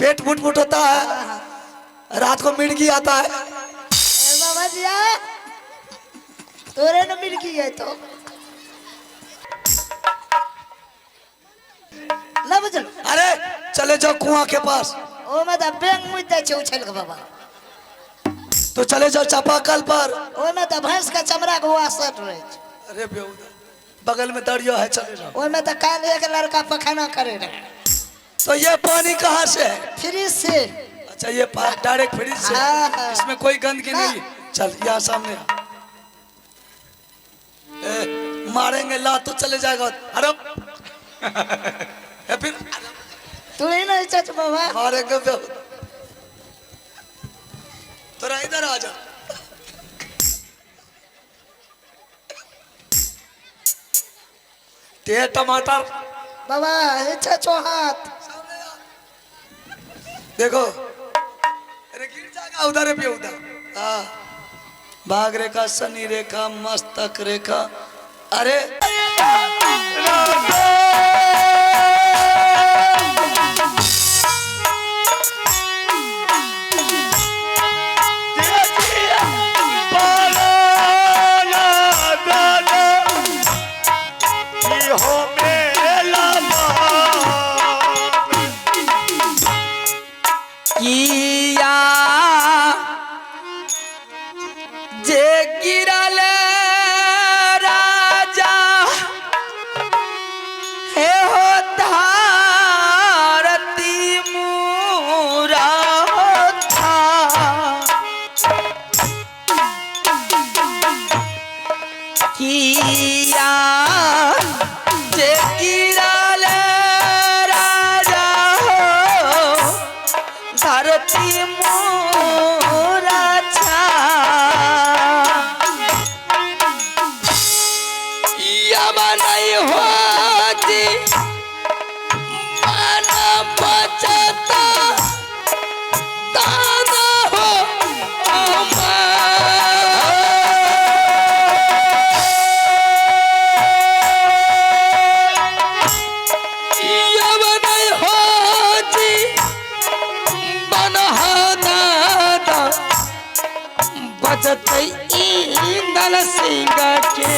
पेट foot foot होता है, रात को मिर्गी आता है। बाबा जी तोरे न मिर्गी है तो ना बुझल। अरे चले जाओ कुआं के पास। ओ में तो बैंक मुद्दे छे उछल के बाबा। तो चले जाओ चापाकल पर। ओ में तो भैंस का चमड़ा को वासट रहे। अरे बगल में दरिया है, चले जाओ। ओ में तो काल एक लड़का पखाना करे रहे। तो ये पानी कहाँ से है? फ्रिज से। अच्छा ये डायरेक्ट फ्रिज से। हाँ। इसमें कोई गंदगी नहीं। चल यहाँ सामने मारेंगे ला तो चले जाएगा। अरे फिर तू ही नहीं चच बाबा मारेंगे तोरा इधर आ जा। ते टमाटर बाबा चचो हाथ देखो। अरे गिर जाएगा उधर भी उधर। हाँ भाग रेखा, शनि रेखा, मस्तक रेखा। अरे इंदल सिंह के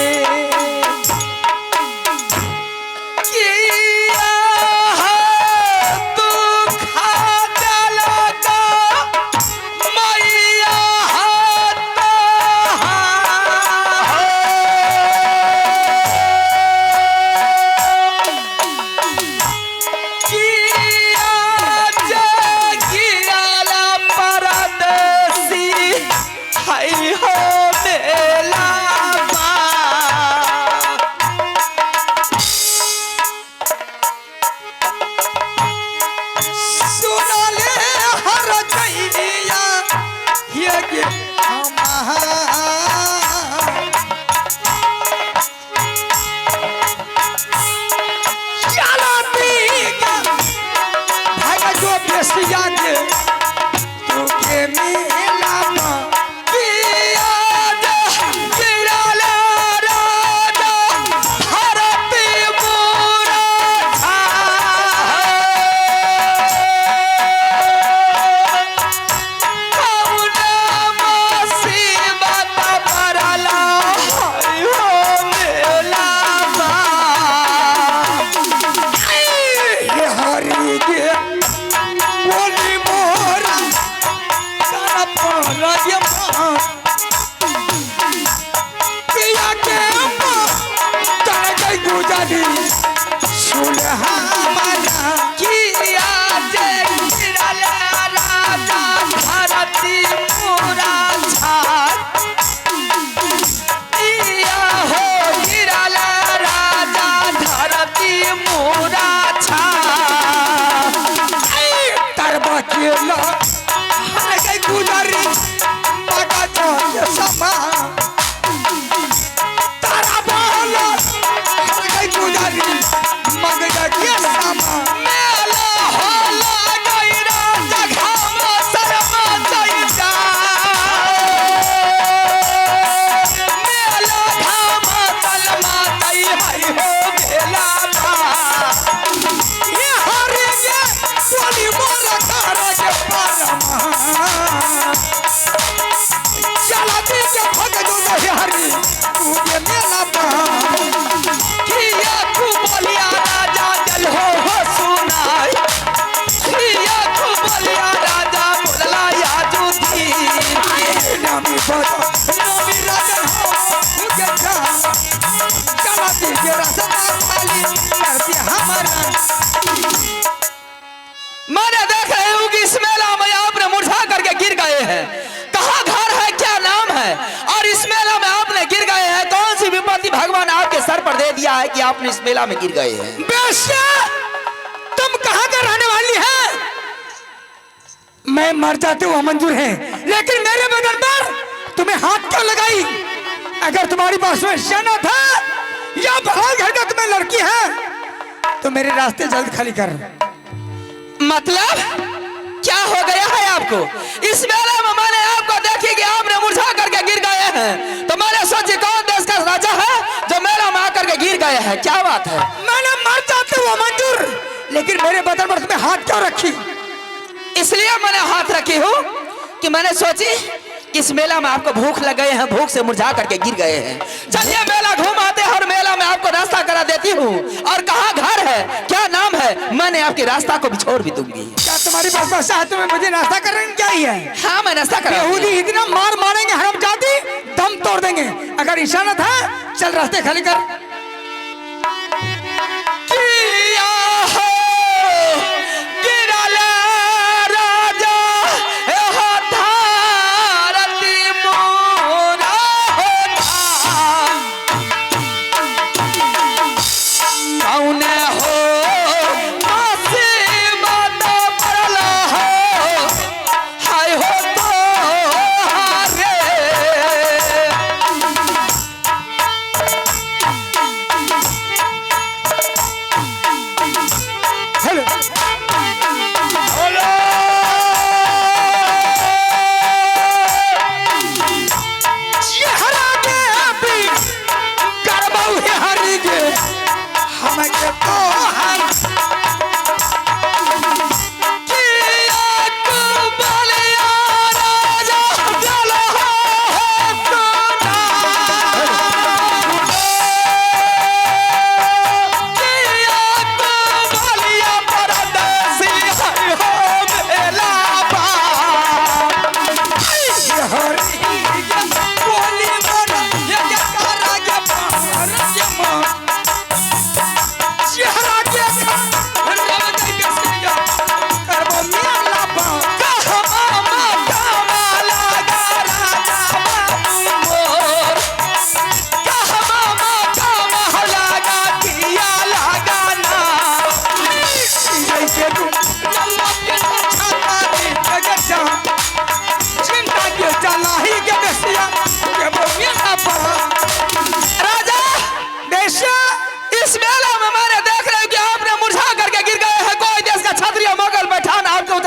मैंने देख रही हूँ कि इस मेला में आपने मुरझा करके गिर गए हैं। कहाँ घर है, क्या नाम है, और इस मेला में आपने गिर गए हैं, कौन सी विपत्ति भगवान आपके सर पर दे दिया है कि आपने इस मेला में गिर गए हैं? बेश्या, तुम कहाँ का रहने वाली है? मैं मर जाते हुआ मंजूर है, लेकिन मेरे बदन पर तुम्हें हाथ क्यों लगाई? अगर तुम्हारी पास में सेना था या भला घर का तुम्हें लड़की है तो मेरे रास्ते जल्द खाली कर। मतलब क्या हो गया है आपको? इस मेले में मैंने आपको देखी कि आपने मुरझा करके गिर गए हैं, तो मैंने सोची कौन देश का राजा है जो मेला में आकर के गिर गए हैं? क्या बात है? मैंने मर जाते हुआ मंजूर, लेकिन मेरे बदन पर तुम्हें हाथ क्यों रखी? इसलिए मैंने हाथ रखी हूँ कि मैंने सोची कि इस मेला में आपको भूख लग गए हैं, भूख से मुरझा करके गिर गए हैं। चलिए मेला घुमाते हैं और मेला में आपको रास्ता करा देती हूँ। और कहाँ घर है, क्या नाम है, मैंने आपके रास्ता को भी छोड़ भी दूंगी। क्या तुम्हारी पास पैसा है? तुम्हें मुझे नाश्ता करने क्या ही है? हाँ मैं नाश्ता करा। यहूदी इतना मार मारेंगे हरामजादी, दम तोड़ देंगे। अगर इशारा था, चल रास्ते खाली कर।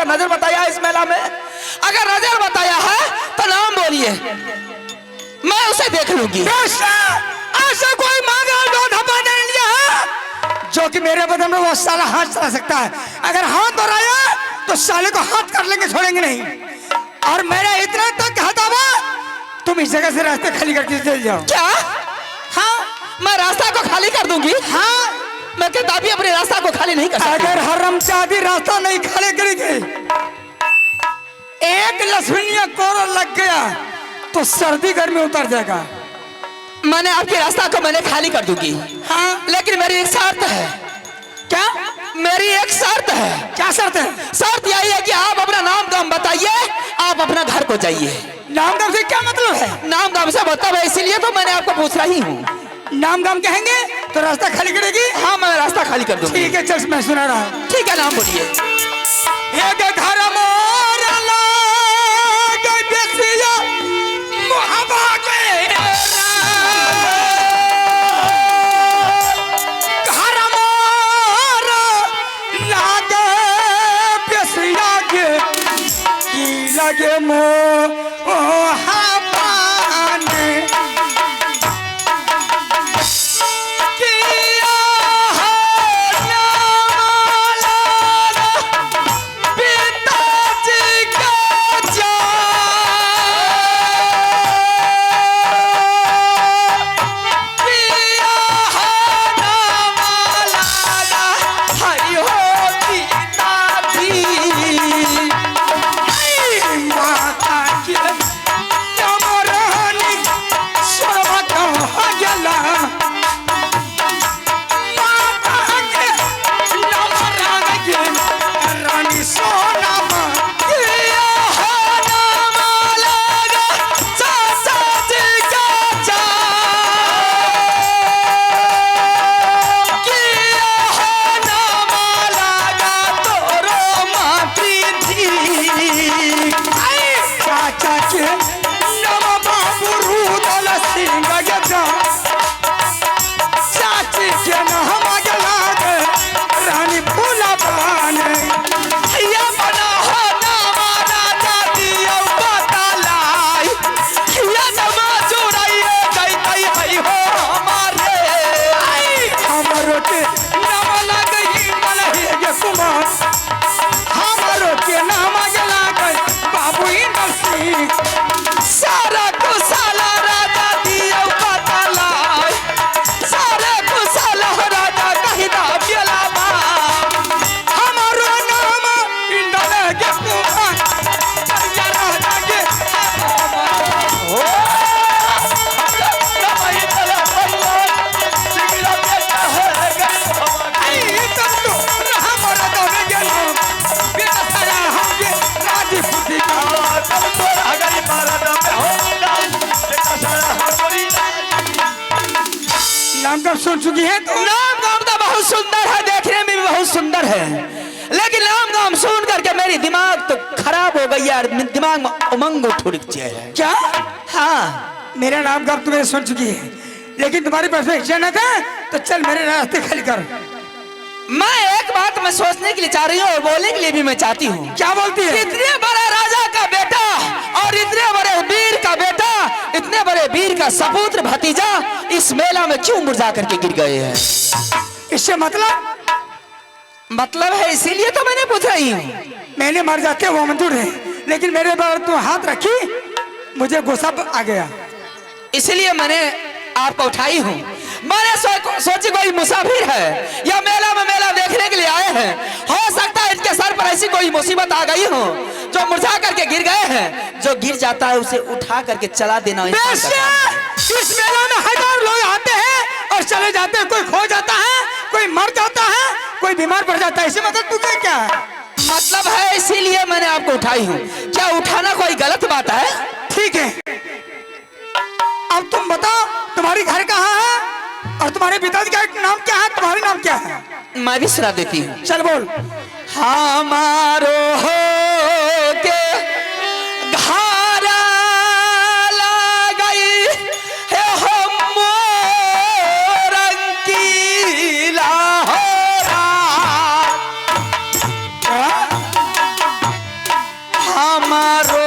नजर बताया इस मेला में? अगर नजर बताया है तो नाम बोलिए, मैं उसे देख लूंगी। ऐसा कोई मांगा नहीं लिया है जो कि मेरे बदन में वो साला हाथ चला सकता है। अगर हाथ और आया तो साले को हाथ कर लेंगे, छोड़ेंगे नहीं। और मेरा इतना तक हटावा, तुम इस जगह से रास्ते खाली करके चले जाओ। क्या? हाँ मैं रास्ता को खाली कर दूंगी। हाँ मैं कदापि अपने रास्ता को खाली नहीं कर सकता। अगर हरामजादी रास्ता नहीं खाली करेगी, एक लसुनिया कोरा लग गया तो सर्दी गर्मी उतर जाएगा। मैंने आपके रास्ता को मैंने खाली कर दूंगी। हाँ लेकिन मेरी एक शर्त है। क्या? मेरी एक शर्त है। क्या शर्त है? शर्त यही है कि आप अपना नाम दाम बताइए, आप अपना घर को जाइए। नाम दाम से क्या मतलब है? नाम दाम से मतलब है, इसीलिए तो मैंने आपको पूछ रही हूँ। नाम दाम कहेंगे तो रास्ता खाली करेगी? हाँ मैं रास्ता खाली कर दूंगी। ठीक है चल, मैं सुना रहा हूँ। ठीक है, नाम बोलिए। एक घर मोर लागे बेसिया मोहब्बा के घर मोर लागे बेसिया के की लगे मोहब्बा ने माता सुन चुकी है तो नाम गाम तो बहुत सुंदर है, देखने में भी बहुत सुंदर है, लेकिन नाम गाम सुन करके मेरी दिमाग तो खराब हो गई यार, दिमाग में उमंग उठ है। क्या? हाँ, मेरा नाम गाम तुम्हें सुन चुकी है, लेकिन तुम्हारी परफेक्शन है तो चल मेरे रास्ते खाली कर। मैं एक बात मैं सोचने के लिए चाह रही हूँ और बोलने के लिए भी मैं चाहती हूँ। क्या बोलती है? इतने बड़े राजा का बेटा और इतने बड़े वीर का बेटा, इतने बड़े वीर का सपुत्र भतीजा इस मेला में क्यों मुरझा करके गिर गए हैं? इससे मतलब है इसीलिए तो मैंने पूछ रही हूँ। मैंने मर जाते वो मंजूर है, लेकिन मेरे पर तू हाथ रखी, मुझे गुस्सा आ गया, इसलिए मैंने आपको उठाई हूँ। मैंने सोची कोई मुसाफिर है या मेला में मेला देखने के लिए आए हैं, हो सकता है इनके सर पर ऐसी कोई मुसीबत आ गई हो जो मुरझा करके गिर गए हैं। जो गिर जाता है उसे उठा करके चला देना। इस मेला में हजार लोग आते हैं और चले जाते हैं, कोई खो जाता है, कोई मर जाता है, कोई बीमार पड़ जाता है, इसी मतलब तू क्या है? मतलब है इसीलिए मैंने आपको उठाई हूँ। क्या उठाना कोई गलत बात है? ठीक है, अब तुम बताओ तुम्हारी घर कहाँ है और तुम्हारे पिताजी का नाम क्या है, तुम्हारी नाम क्या है? मैं भी सुना देती हूँ। चल बोल। हमारो हो के घर लगई है हम रंगीला होरा, हमारो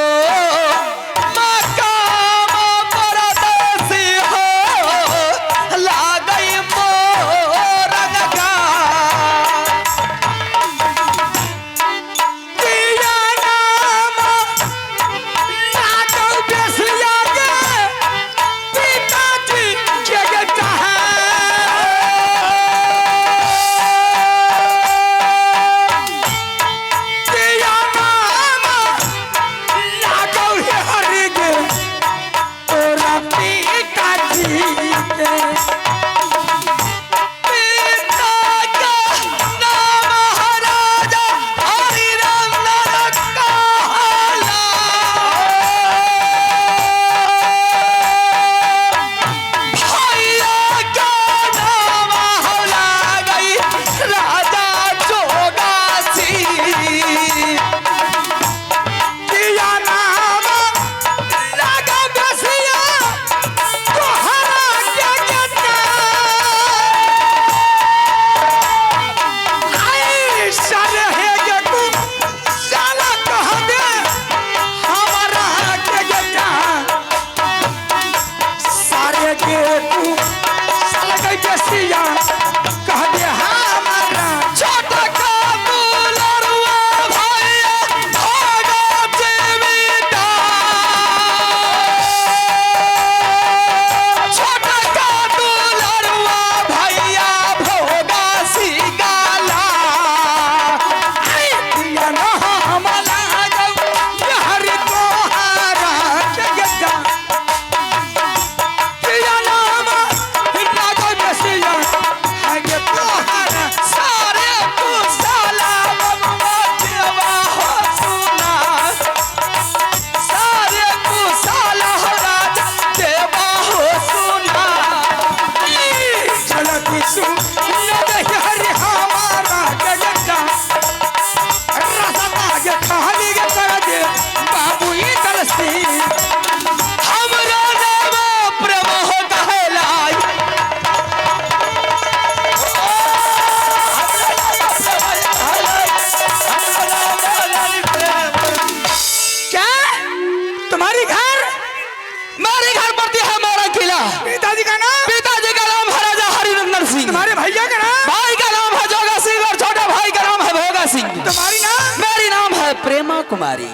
प्रेमा कुमारी।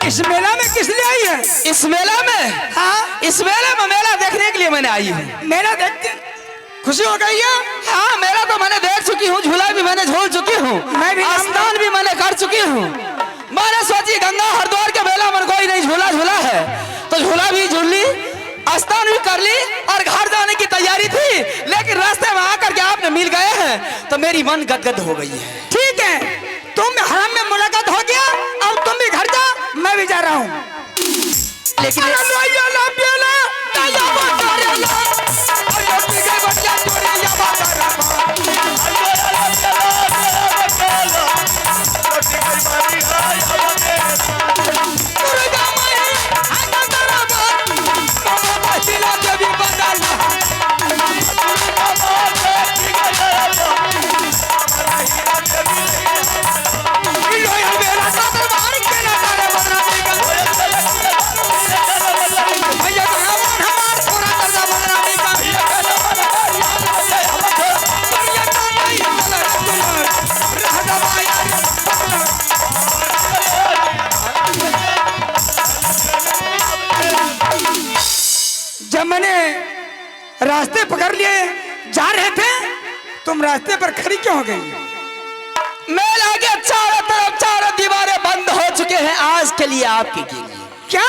इस मेला में किस लिए आई है? इस मेला में? हाँ, इस मेले में मेला देखने के लिए मैंने आई हूँ। मेला देखते खुशी हो गई है? हाँ, मेला तो मैंने देख चुकी हूँ, झूला भी मैंने झूल चुकी हूँ, मैं भी स्नान भी मैंने कर चुकी हूँ। मैंने सोची गंगा हरिद्वार के मेला में कोई नहीं झूला झूला है तो झूला भी झूल ली, स्नान भी कर ली और घर जाने की तैयारी थी, लेकिन रास्ते में आकर के आपने मिल गए हैं तो मेरी मन गदगद हो गई है। ठीक है, तुम हराम में मुलाकात हो गया, अब तुम भी घर जा, मैं भी जा रहा हूँ। लेकिन रास्ते पकड़ लिए जा रहे थे, तुम रास्ते पर खड़ी क्यों हो गई? मेला के चारों तरफ चारों दीवारें बंद हो चुके हैं आज के लिए, आपके लिए। क्या?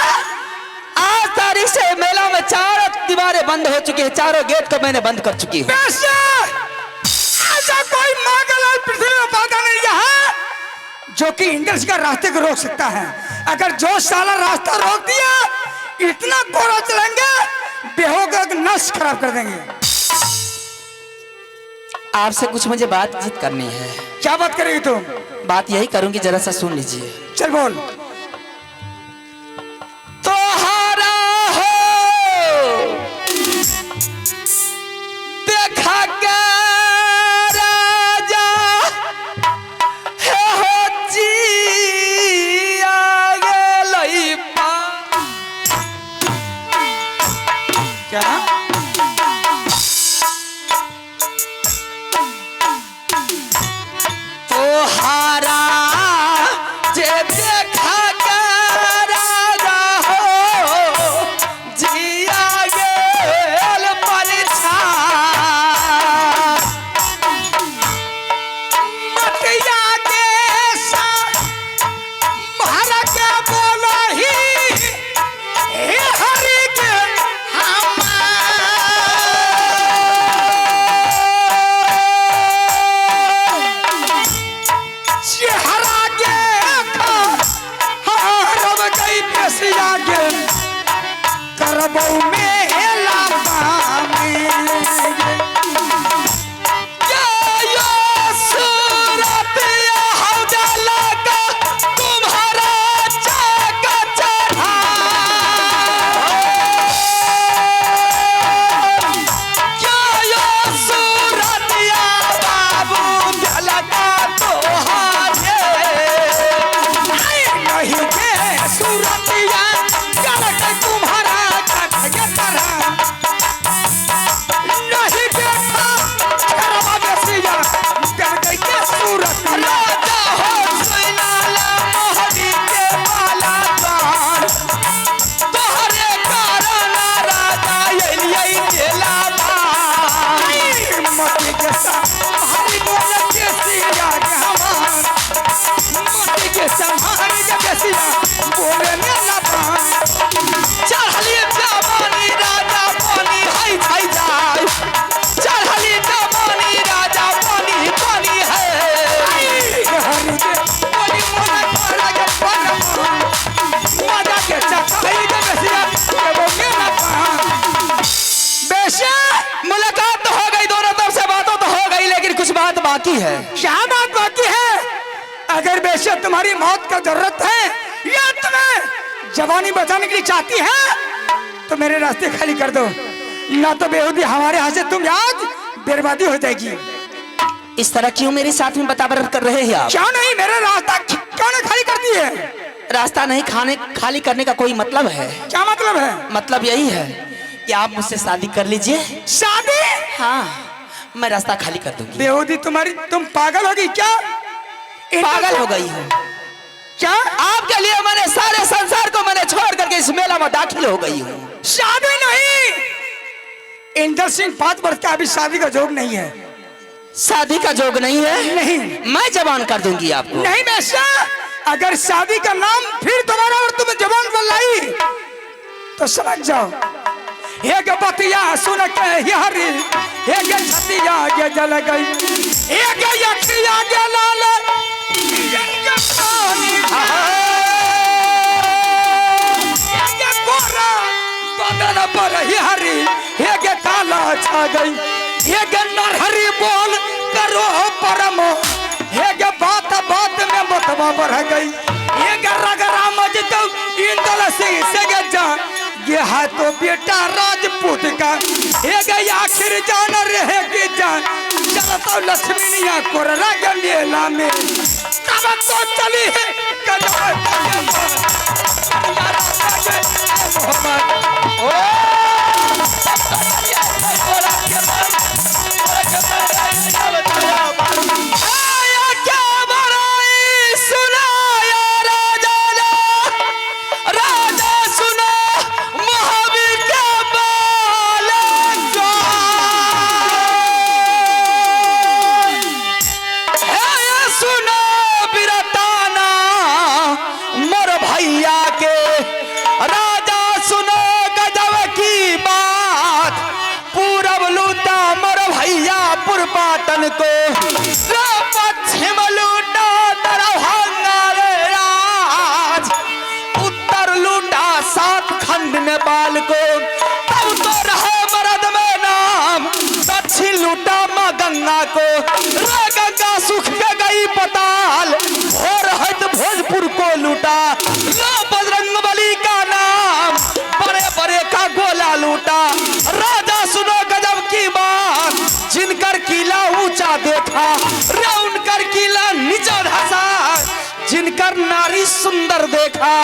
आज तारीख से मेला में चारों दीवारें बंद हो चुकी हैं, चारों गेट को मैंने बंद कर चुकी हूँ। ऐसा कोई मांगलाल पृथ्वी में पैदा नहीं है जो कि इंद्र सिंह का रास्ते को रोक सकता है। अगर जो साला रास्ता रोक दिया, इतना कोरा चलेंगे, बेहोगा नस खराब कर देंगे। आपसे कुछ मुझे बातचीत करनी है। क्या बात करेगी तुम? बात यही करूंगी, जरा सा सुन लीजिए। चल बोल। तोहारा हो देखा के राजा हे हो जिया गेलई पा। क्या? तोहारा जे देखा के राजा हो जिया गेल परिछा। मटिया के महारा के बोलो ही हे हरि के चेहरा के हरब गई पेशिया के करबौ मेला में। नहीं के सूरतिया गलत तुम्हारा कथय तरह नहीं देखा करवा बेसिया गलत के सूरत राजा हो सुनाला मोहरी के वाला द्वार। तोहरे कारण राजा एलियै गेला बार। मती के हरि बोल के सिया के हमार मती के संहार के बेसिया बोले न लबा। चढ़ली जवानी राजा पानी है छै जाय। चढ़ली जवानी राजा पानी पानी है। हरि के बोली मन करा के परमा मजा के चखाई के बेसिया के बोले न लबा। बेशा मुलाकात तो हो गई, दोनों तरफ से बातों तो हो गई, लेकिन कुछ बात बाकी है। क्या बात बाकी है? अगर बेशक तुम्हारी मौत का जरूरत है या तुम्हें जवानी बचाने के लिए चाहती है तो मेरे रास्ते खाली कर दो, ना तो बेहूदी हमारे हाथ से तुम आज बर्बादी हो जाएगी। इस तरह क्यों मेरे साथ में बताबर कर रहे हैं आप? क्या नहीं, मेरा रास्ता क्यों नहीं खाली करती है? रास्ता नहीं खाली करने का कोई मतलब है? क्या मतलब है? मतलब यही है कि आप मुझसे शादी कर लीजिए। शादी? हाँ, मैं रास्ता खाली कर दूंगी। बेहूदी तुम्हारी, तुम पागल होगी क्या? पागल हो गई हूँ क्या? आपके लिए मैंने सारे संसार को मैंने छोड़ करके इस मेला में दाखिल हो गई हूँ। शादी नहीं, इंदर सिंह 5 वर्ष का, अभी शादी का जोग नहीं है। शादी का जोग नहीं है? नहीं। मैं जवान कर दूंगी आपको। नहीं बेशा, अगर शादी का नाम फिर दोबारा और तुम जवान पर लाई तो समझ जाओ। एक बतिया सुन के हरी, एक छतिया के जल गई, एक यखिया के लाल, एक पानी एक गोरा बदन पर हरी, एक काला छा गई, एक नरहरी बोल करो परम, एक बात बात में मतवा बढ़ गई, एक रगरा मजदू इंदल सिंह से जा ये है तो बेटा राजपूत का, एक आखिर जान रहे की जान चलता लक्ष्मीनिया कोरला के मेला में तब तो चली है राजा सुनो महावीर के बाल भैया के। राजा सुनो गजब की बात, पूरब लूटा मोर भैया पुरपाटन को, पश्चिम लूटा दरभंगा रे राज, उत्तर लूटा 7 खंड नेपाल को। तब तो रहा मरद में नाम, दक्षिण लूटा माँ गंगा को। रे गंगा सुख के गई पताल, और हद भोजपुर को लूटा। लो बजरंगबली का नाम, बड़े बड़े का गोला लूटा। राजा सुनो गजब की बात, जिनकर किला ऊंचा देखा, रे उनकर किला नीचा धसा। जिनकर नारी सुंदर देखा,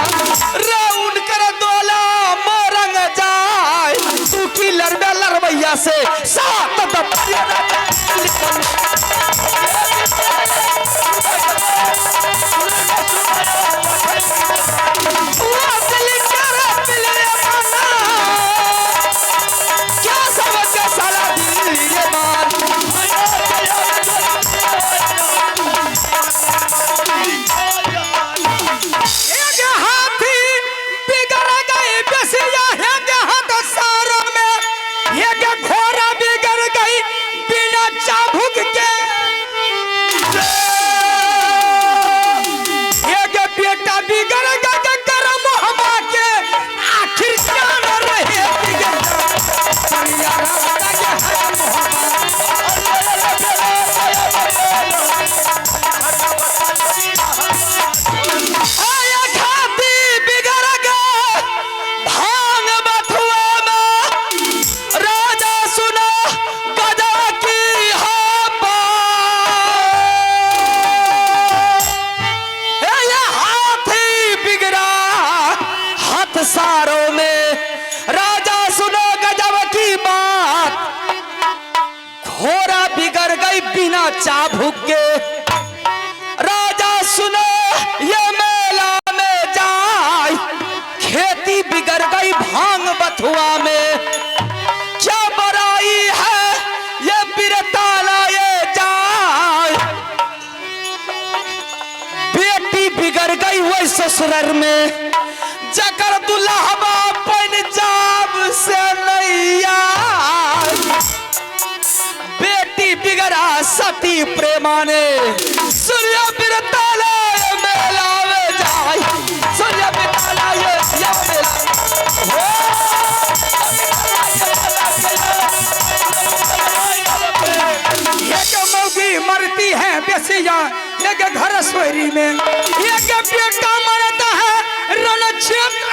रे उनकर दोला मोरंग जाए। तू की लड़बे लड़बैया से सात दपरिया क्या समझ के साला दिल ये मान। एक हाथी बिगड़ गई बेसिया है हाथ सारों में, एक घोड़ा बिगड़ गई बिना चाबुक के, एक बेटा बिगड़ गया करम हवा के। आखिर क्या न रहे बिगड़ना, राजा के है सारों में। राजा सुनो गजब की बात, घोड़ा बिगड़ गई बिना चाबुक के। राजा सुनो ये मेला में जाए, खेती बिगड़ गई भांग बथुआ में। क्या बड़ाई है ये बिरताला ये जाए, बेटी बिगड़ गई वही ससुरर में। जकर दुल्हबा पंजाब से नैया, बेटी बिगड़ा सती प्रेमाने। सूर्य बिरताला मेला में जाए, सूर्य बिरताला ये मेला एक मौगी मरती है बेसिया एक घर सोरी में, एक बेटा मरता है रण क्षेत्र।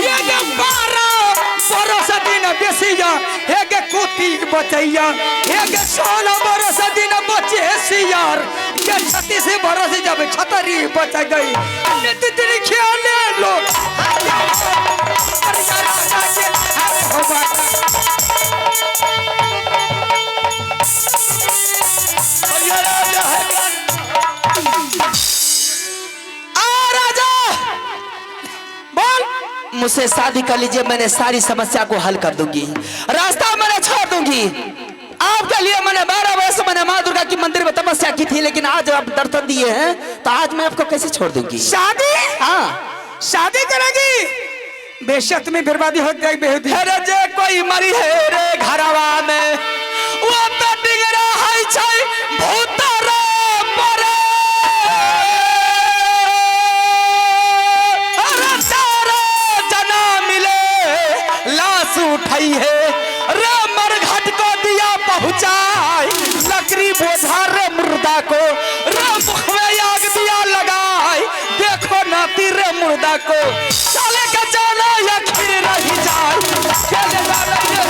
एक 12 बरस दिन बेसिया एक कुती बचैया, एक 16 बरस दिन बचे सियार के। 36 बरस जब छतरी बच गई, नित दिन खेले लो मुझसे शादी कर लीजिए, मैंने सारी समस्या को हल कर दूंगी, रास्ता मैंने छोड़ दूंगी। आपके लिए मैंने 12 वर्ष मैंने माँ दुर्गा की मंदिर में तपस्या की थी, लेकिन आज आप दर्शन दिए हैं तो आज मैं आपको कैसे छोड़ दूंगी। शादी? हाँ शादी करेगी, बेशक में बर्बादी हो जाएगी। अरे जे कोई मरी है रे घरवा में, वो तो डिगरा है छै भूतरा परे। अरे चारा जना मिले लाश उठाई है रे, मरघट को दिया पहुंचाए। लकड़ी बोझा रे मुर्दा को, रे मुख में आग दिया लगाए। देखो नाती रे मुर्दा को, साले का जाना या खिर रही जाए। चले जा रही है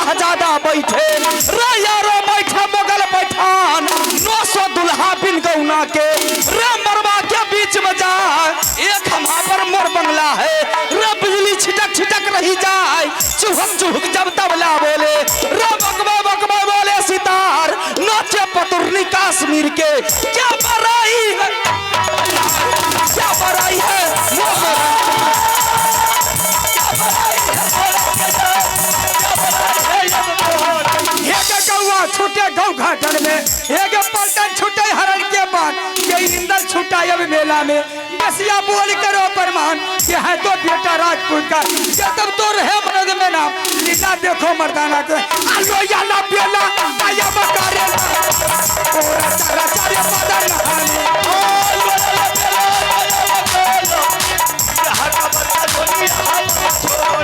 शहजादा बैठे रे यारो बैठे मोगल पैठान 900 दुल्हा बिन गौना के रे मरवा के बीच में जा एक हमा पर मोर बंगला है रे बिजली छिटक छिटक रही जाए चुहक चुहक जब तबला बोले रे बकबा बकबा बोले सितार नाचे पतुरनी कश्मीर के क्या बड़ाई है क्या बड़ाई है छूटे गौ घाटन में एक पलटन छूटे हरण के बाद यही इंदल छूटा अब मेला में बसिया बोल करो परमान ये है तो बेटा राजपूत का ये तब तो रहे मर्द में नाम लीला देखो मर्दाना के आलो याला बेला आया बकारे ओरा सारा सारे बादल नहाने यहाँ का बच्चा धोनी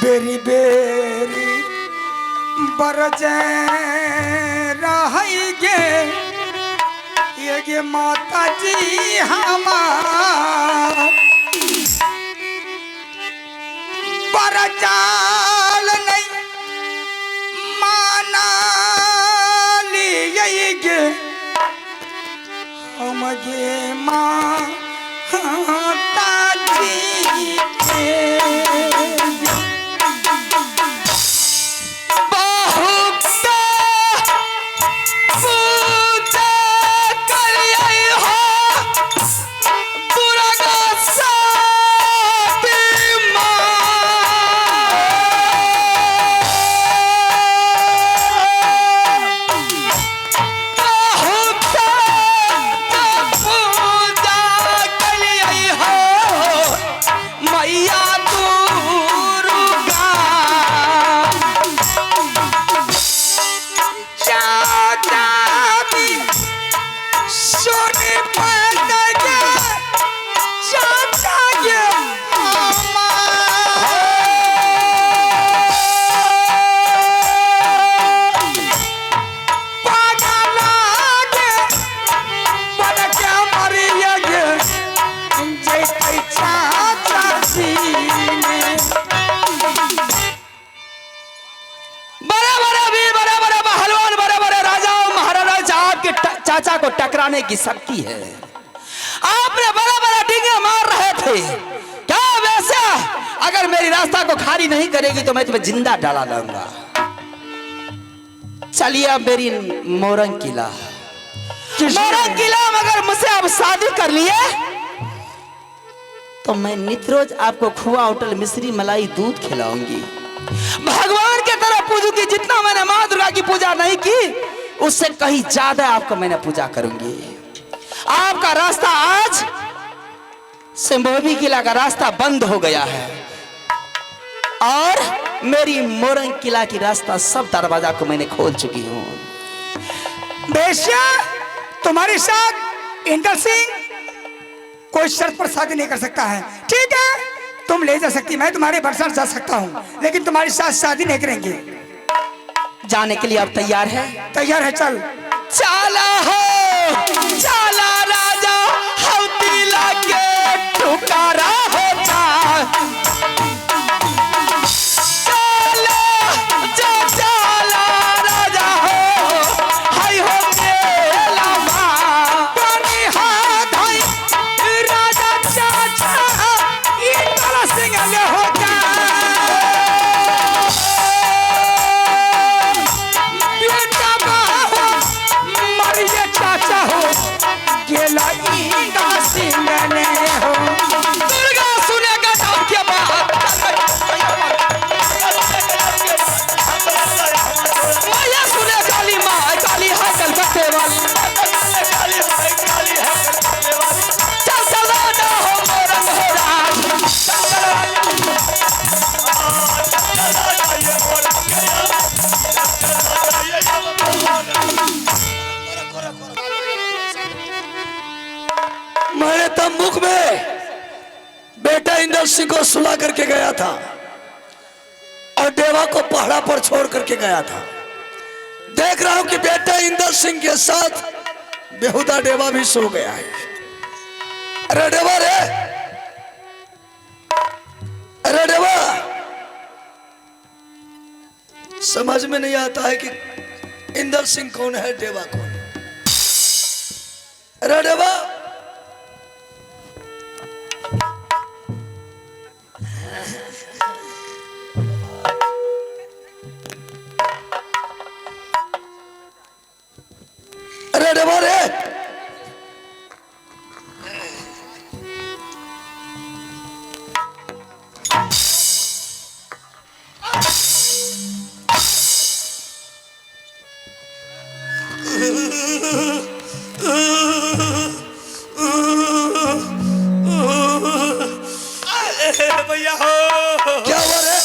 बेरी बेरी बरजे रही गे ये माता जी हमार बरजाल नहीं माना लिए गे हम गे माता जी के चाचा को टकराने की शक्ति है। आपने बड़ा बड़ा डिंगे मार रहे थे क्या? वैसे अगर मेरी रास्ता को खाली नहीं करेगी तो मैं तुम्हें जिंदा डाला दूंगा। चलिए अब मेरी मोरंग किला मगर मुझसे अब शादी कर लिए तो मैं नित रोज आपको खुआ होटल मिश्री मलाई दूध खिलाऊंगी। भगवान के तरफ पूजूंगी। जितना मैंने माँ दुर्गा की पूजा नहीं की उससे कहीं ज्यादा आपको मैंने पूजा करूंगी। आपका रास्ता आज संभोवी किला का रास्ता बंद हो गया है और मेरी मोरंग किला की रास्ता सब दरवाजा को मैंने खोल चुकी हूँ। बेशा तुम्हारे साथ इंदर सिंह कोई शर्त पर शादी नहीं कर सकता है। ठीक है तुम ले जा सकती, मैं तुम्हारे बरसात जा सकता हूँ, लेकिन तुम्हारे साथ शादी नहीं करेंगे। जाने के लिए आप तैयार है? तैयार है। चल चला हो चला राजा हम दिला के ठुकारा होता चला जो चला राजा हो हाय हो मेला मां पानी हाथ हाय राजा चाचा इंदर सिंह ले होता चाचा हो गेला इंदर सिंह ने हो। दुर्गा सुनेगा नाम के बात माया सुने काली माँ काली है कलकत्ते वाली चल चल राजा हो मोरंग हो राज मैंने तंबूक में बेटा इंदर सिंह को सुला करके गया था और देवा को पहाड़ा पर छोड़ करके गया था। देख रहा हूं कि बेटा इंदर सिंह के साथ बेहुदा देवा भी सो गया है। अरे देवा रे, अरे देवा, समझ में नहीं आता है कि इंदर सिंह कौन है देवा कौन। अरे देवा, अरे देवा रे, भैया हो क्या हुआ रे?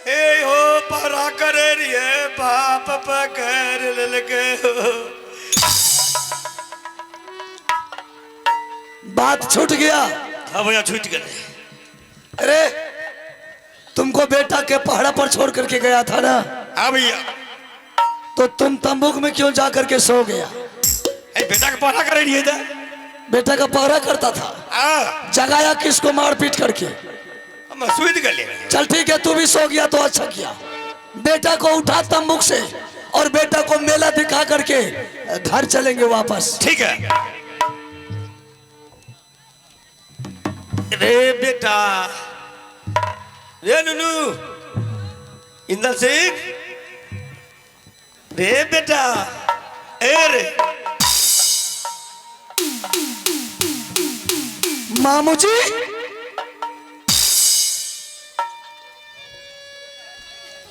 हे हो परा करे रिए बाप पकड़ लगे हो। बात छूट गया। हाँ भैया छूट गए। अरे तुमको बेटा के पहाड़ा पर छोड़ करके गया था ना, हाँ भैया। तो तुम तंबूक में क्यों जा करके सो गया? बेटा का पहरा करे नहीं था। बेटा का पहरा करता था, जगाया किसको मार पीट करके? हम सुध कर ले। चल ठीक है, तू भी सो गया तो अच्छा किया। बेटा को उठा तंबूक से और बेटा को मेला दिखा करके घर चलेंगे वापस। ठीक है। रे बेटा, रे नुनू, इंदल सिंह, रे बेटा, ए रे मामू जी,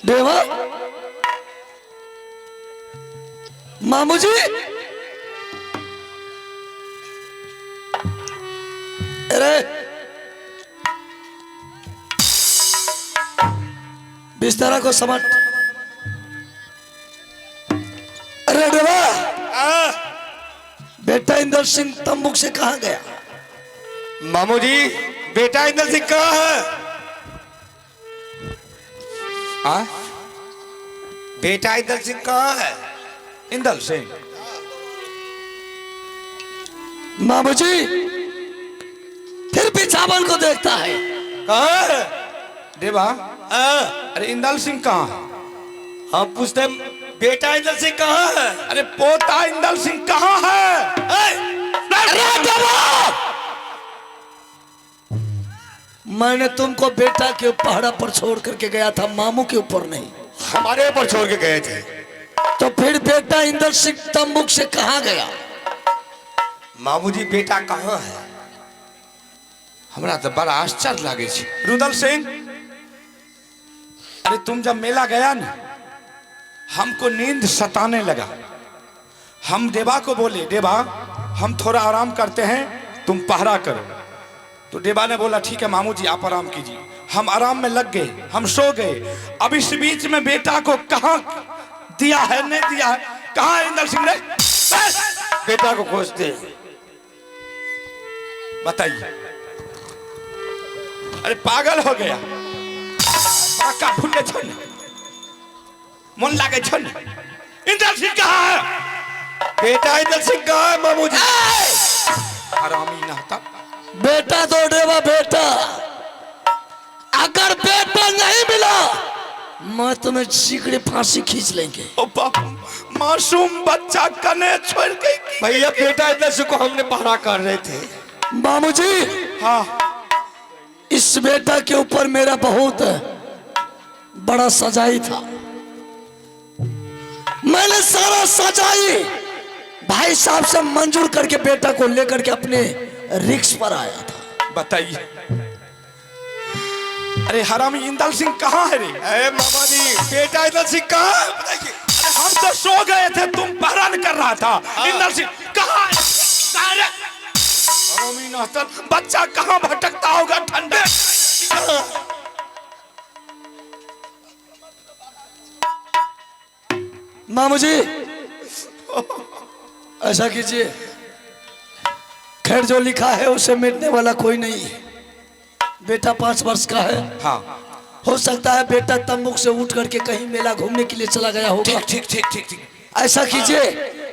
देवा, मामू जी, अरे बिस्तरा को समझ। अरे देवा, बेटा इंदर सिंह तंबूक से कहाँ गया? मामू जी, बेटा इंदल सिंह कहाँ है? बेटा इंदल सिंह कहाँ है? इंदल सिंह, मामू जी फिर भी चावल को देखता है। कहाँ है? देवा, अरे इंदल सिंह कहाँ है? हम पूछते हैं, बेटा इंदल सिंह कहाँ है? अरे पोता इंदल सिंह कहाँ है? मैंने तुमको बेटा के पहाड़ा पर छोड़ करके गया था, मामू के ऊपर नहीं। हमारे ऊपर छोड़ के गए थे। तो फिर बेटा इंदर सिंह तंबूक से कहाँ गया? मामू जी, बेटा कहाँ है? हमरा तो बड़ा आश्चर्य लागे छे। रुदल सिंह, अरे तुम जब मेला गया ना, हमको नींद सताने लगा। हम देवा को बोले, देवा हम थोड़ा आराम करते हैं, तुम पहरा करो। तो देवा ने बोला ठीक है मामू जी, आप आराम कीजिए। हम आराम में लग गए, हम सो गए। अब इस बीच में बेटा को कहाँ दिया है, नहीं दिया है, कहाँ है इंदल सिंह ने? बेटा को खोजते। बताइए। अरे पागल हो गया, पाका फुले छन, मन लागे छन। इंदल सिंह कहाँ है? बेटा इंदल सिंह कहाँ है मामू जी? हरामी नहता। बेटा दो देवा, बेटा। अगर बेटा नहीं मिला मैं तुम्हें सीकड़े फांसी खींच लेंगे। ओ बाप, मासूम बच्चा कने छोड़ के। भैया, बेटा इंदल सिंह को हमने पहरा कर रहे थे। मामू जी, हाँ, इस बेटा के ऊपर मेरा बहुत बड़ा सजाई था। मैंने सारा सजाई भाई साहब से मंजूर करके बेटा को लेकर के अपने रिक्स पर आया था। बताइए। अरे हरामी इंदल सिंह कहाँ है रे? अरे मामा जी, बेटा इंदल सिंह कहाँ है? बताइए। अरे हम तो सो गए थे, तुम पहरा कर रहा था। इंदल सिंह कहाँ है? हरामी नहता, बच्चा कहाँ भटकता होगा ठंडे? मामू जी ऐसा कीजिए, खैर जो लिखा है उसे मिटने वाला कोई नहीं। बेटा 5 वर्ष का है। हाँ, हो सकता है बेटा तंबूक से उठ करके कहीं मेला घूमने के लिए चला गया होगा। ठीक ठीक ठीक ठीक। ऐसा कीजिए,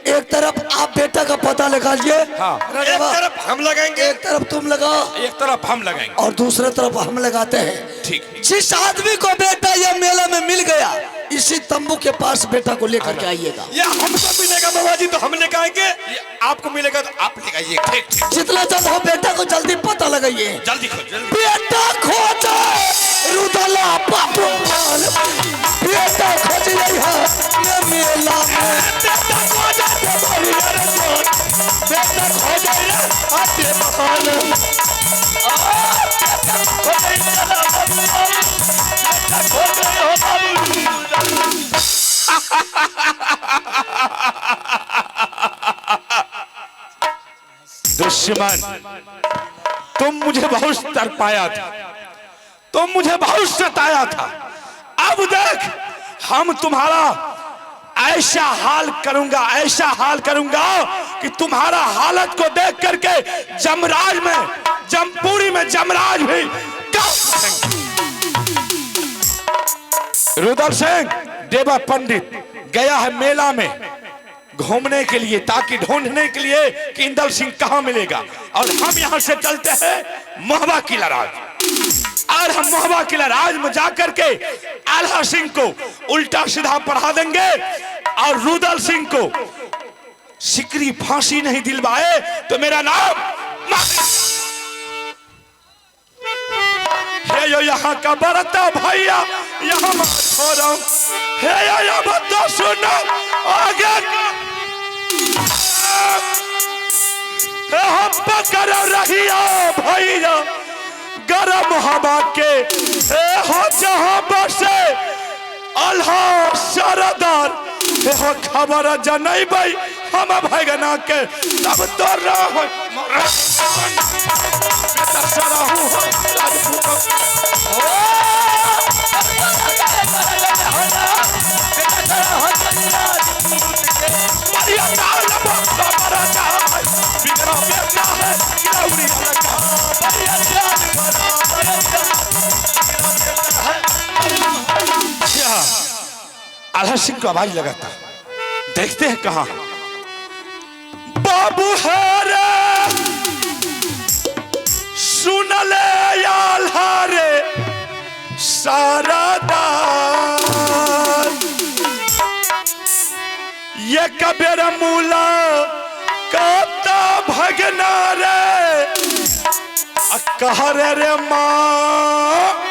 एक तरफ आप बेटा का पता लगाइए। हाँ। एक तरफ हम लगाएंगे, एक तरफ तुम लगाओ एक तरफ हम लगाएंगे और दूसरे तरफ हम लगाते हैं। ठीक। जिस आदमी को बेटा या मेला में मिल गया, इसी तंबू के पास बेटा को लेकर के आइएगा। या हमको मिलेगा मामा जी तो हम लेकर आएंगे, आपको मिलेगा तो आप लेकर आइए। ठीक ठीक, जितना जल्द हो बेटा को जल्दी पता लगाइए। जल्दी खोज, जल्दी। बेटा खोजो रुदला बाबू, बेटा खोज रही है ये मेला में। बेटा खोज रही है, बेटा खोज रही है आते बहान। बेटा खोज रही हो बाबू। दुश्मन, तुम मुझे बहुत तड़पाया था, तुम मुझे बहुत सताया था। अब देख, हम तुम्हारा ऐसा हाल करूंगा, ऐसा हाल करूंगा कि तुम्हारा हालत को देख करके जमराज में, जमपुरी में जमराज भी कांप उठेंगे। रुदल सिंह देवा पंडित गया है मेला में घूमने के लिए, ताकि ढूंढने के लिए कि इंदल सिंह कहां मिलेगा। और हम यहां से चलते हैं मोहबा किला राज। और हम मोहबा किला राज में जाकर के आल्हा सिंह को उल्टा सीधा पढ़ा देंगे। और रुदल सिंह को सिकरी फांसी नहीं दिलवाए तो मेरा नाम हे यो यहाँ का बरता भैया यहाँ मत छोड़ो। हे यो बता सुनो आगे हम पकड़ रहिया भैया गरम हवा के हो जहाँ बसे अल्हा सरदार हो खबर जनई भाई हम भगना के तब तो रहो आल्हा सिंह को आवाज लगाता, देखते हैं कहां बाबू है रे सुन ले आल्हा रे सरदार ये कबीर मूला कता भगना रे कह रे माँ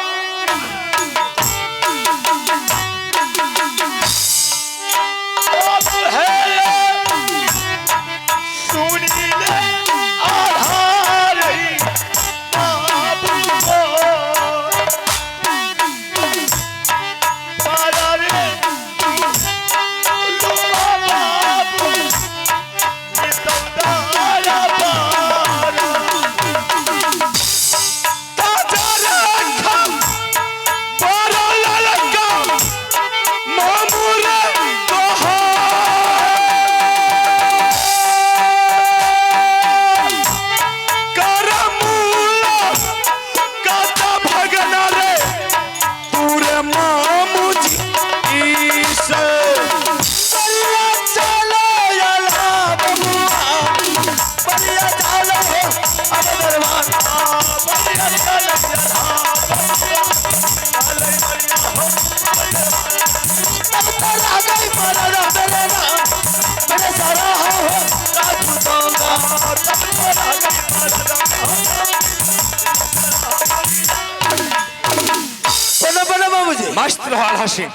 मस्त रहो आल्हा सिंह,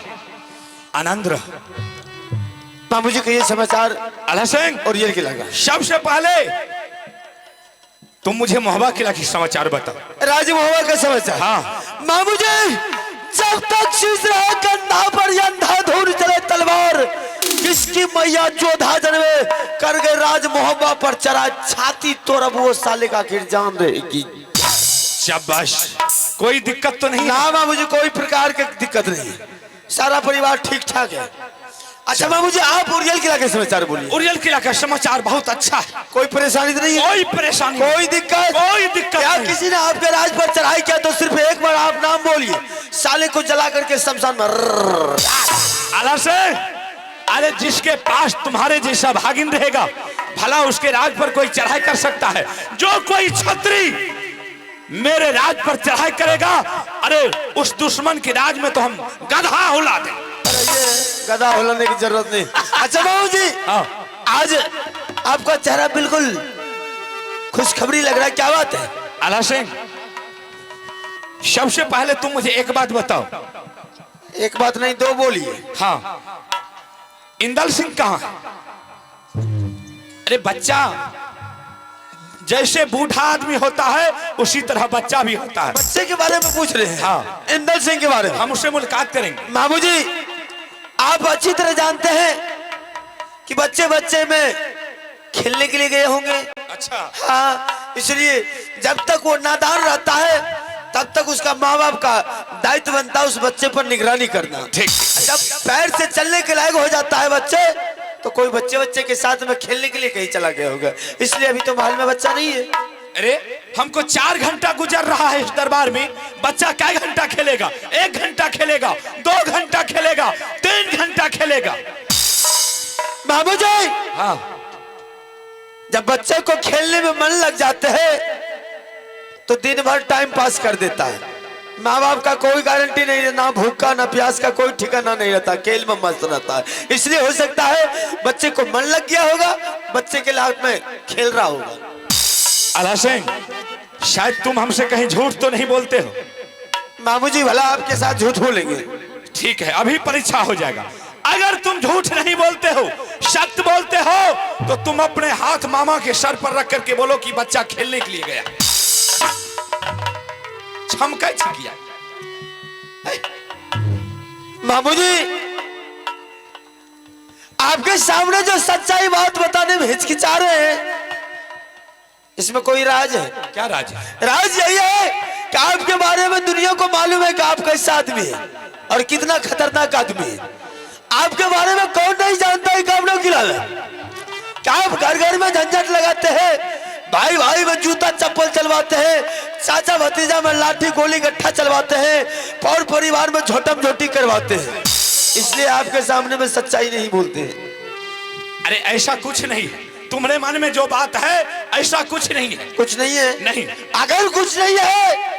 आनंद रहो। मामू जी कहिए समाचार आल्हा सिंह और ये किला का। सबसे पहले तुम मुझे मोहबा किला की समाचार बताओ। राज मोहबा का समाचार। हाँ मामू जी जब तक शीश रहे कंधा पर अंधाधुन चले तलवार किसकी मैया जोधा जन्मे कर गए राज मोहब्बा पर चरा छाती तोड़ब वो साले का आखिर जान रहेगी। शाबाश, कोई दिक्कत तो नहीं? ना मामू जी कोई प्रकार की दिक्कत नहीं, सारा परिवार ठीक ठाक है। अच्छा मामू जी आप उरियल किला के समाचार बोलिए। उरियल किला का समाचार बहुत अच्छा है, कोई परेशानी तो नहीं है? कोई परेशानी, कोई दिक्कत, कोई दिक्कत क्या नहीं। किसी ने आपके राज पर चढ़ाई किया तो सिर्फ एक बार आप नाम बोलिए, साले को जला करके शमशान में। आल्हा से अरे जिसके पास तुम्हारे जैसा भागिन रहेगा भला उसके राज पर कोई चढ़ाई कर सकता है? जो कोई छत्री मेरे राज पर चढ़ाई करेगा अरे उस दुश्मन के राज में तो हम गधा उड़ा दें। गधा होने की जरूरत नहीं। अच्छा बाबू जी आज आपका चेहरा बिल्कुल खुशखबरी लग रहा है, क्या बात है? आल्हा सिंह सबसे पहले तुम मुझे एक बात बताओ। एक बात नहीं दो बोलिए। हाँ, इंदल सिंह कहाँ है? अरे बच्चा जैसे बूढ़ा आदमी होता है उसी तरह बच्चा भी होता है। बच्चे के बारे में पूछ रहे हैं? हाँ, इंदल सिंह के बारे में हम उससे मुलाकात करेंगे। मामू जी आप अच्छी तरह जानते हैं कि बच्चे बच्चे में खेलने के लिए गए होंगे। अच्छा हाँ, इसलिए जब तक वो नादान रहता है तब तक उसका माँ बाप का दायित्व बनता है उस बच्चे पर निगरानी करना। ठीक। जब पैर से चलने के लायक हो जाता है बच्चे तो कोई बच्चे के साथ में खेलने के लिए कहीं चला गया होगा, इसलिए अभी तो महल में बच्चा नहीं है। अरे हमको 4 घंटा गुजर रहा है इस दरबार में, बच्चा क्या घंटा खेलेगा? 1 घंटा खेलेगा, 2 घंटा खेलेगा, 3 घंटा खेलेगा। बाबू जी, हाँ, जब बच्चे को खेलने में मन लग जाते हैं तो दिन भर टाइम पास कर देता है। माँ बाप का कोई गारंटी नहीं है, ना भूख का ना प्यास का कोई ठिकाना नहीं रहता, खेल में मस्त रहता है। इसलिए हो सकता है बच्चे को मन लग गया होगा, बच्चे के लाख में खेल रहा होगा। आला सिंह, शायद तुम हमसे कहीं झूठ तो नहीं बोलते हो? मामू जी भला आपके साथ झूठ बोलेंगे? ठीक है, अभी परीक्षा हो जाएगा। अगर तुम झूठ नहीं बोलते हो, सत्य बोलते हो, तो तुम अपने हाथ मामा के सर पर रख करके बोलो कि बच्चा खेलने के लिए गया। छमका छिकिया। मामू जी, आपके सामने जो सच्चाई बात बताने में हिचकिचा रहे हैं, इसमें कोई राज है? क्या राज है? राज यही है कि आपके बारे में दुनिया को मालूम है कि आप कैसा आदमी है और कितना खतरनाक आदमी है। आपके बारे में कौन नहीं जानता है कामड़ों की लाल? क्या आप घर घर में झंझट लगाते हैं, भाई भाई में जूता चप्पल चलवाते हैं, चाचा भतीजा में लाठी गोली गट्ठा चलवाते हैं, और परिवार में झोटम झोटी करवाते हैं। इसलिए आपके सामने में सच्चाई नहीं बोलते हैं। अरे ऐसा कुछ नहीं है, तुम्हारे मन में जो बात है ऐसा कुछ नहीं है। कुछ नहीं है? नहीं। अगर कुछ नहीं है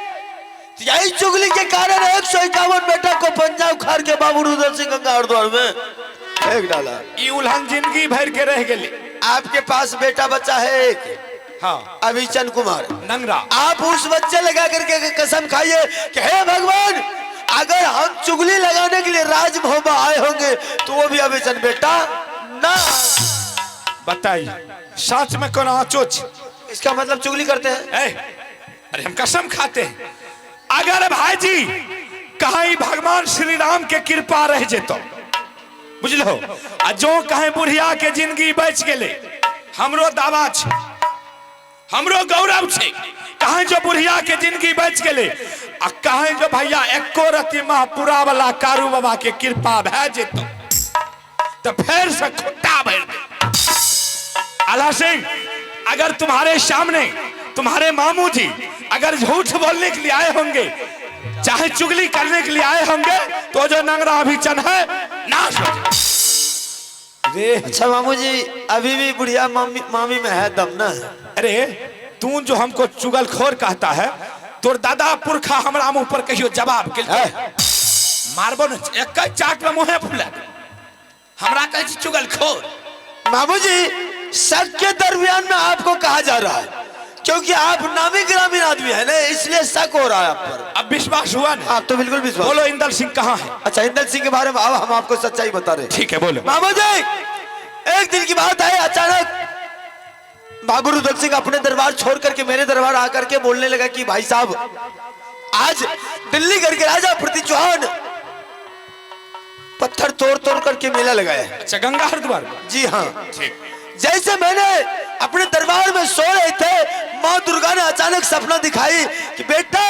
तो यही चुगली के कारण 151 बेटा को पंजाब खार के बाबू रुद्र सिंह गंगा हरिद्वार में फेंक डाला। ये उल्हन जिंदगी भर के रह गए। आपके पास बेटा बच्चा है एक, हाँ, अभिचंद कुमार नंगरा। आप उस बच्चे लगा करके कसम खाइए कि हे भगवान, अगर हम चुगली लगाने के लिए राजभवन में आए होंगे तो वो भी अभिचंद बेटा ना। बताइए, सच में कौन आचोच? इसका मतलब चुगली करते हैं? अरे हम कसम खाते हैं, अगर भाई जी कहीं भगवान श्री राम के कृपा रह जेतो, बुझलो, आ जो कहीं बुढ़िया के जिंदगी बच गए, हमरो दावा छे, हमरो गौरव छे। कहीं जो बुढ़िया के जिंदगी बच गए, आ कहीं जो भैया एको रति महापुरा वाला कारू बाबा के कृपा भै जेतो, तो फिर से खुट्टा भर दे। आला सिंह, अगर तुम्हारे सामने तुम्हारे मामू जी अगर झूठ बोलने के लिए आए होंगे, चाहे चुगली करने के लिए आए होंगे, तो जो नंगरा अभिचंद है नाश हो जाए। अच्छा मामू जी, अभी भी बुढ़िया मामी में है दम ना? अरे तू जो हमको चुगलखोर कहता है, तोर दादा पुरखा हमरा मुंह पर कहियो जवाब के मारबो न, एक चाट में मुंह फुला हमरा कहे चुगलखोर। मामू जी, शक के दरमियान में आपको कहा जा रहा है, क्योंकि आप नामी ग्रामीण आदमी है ना, इसलिए शक हो रहा है आप पर। अब विश्वास हुआ ना? आप तो बिल्कुल विश्वास। बोलो इंदल सिंह कहाँ है? अच्छा, इंदल सिंह के बारे में अब हम आपको सच्चाई बता रहे हैं। ठीक है, बोलो। मामू जी, एक दिन की बात है, अचानक बाबू रुद्र सिंह अपने दरबार छोड़ करके मेरे दरबार आकर के बोलने लगा कि भाई साहब, आज दिल्ली घर के राजा पृथ्वी चौहान पत्थर तोड़ तोड़ करके मेला लगाया। अच्छा, गंगा हरिद्वार में? जी हाँ। ठीक। जैसे मैंने अपने दरबार में सो रहे थे, माँ दुर्गा ने अचानक सपना दिखाई कि बेटा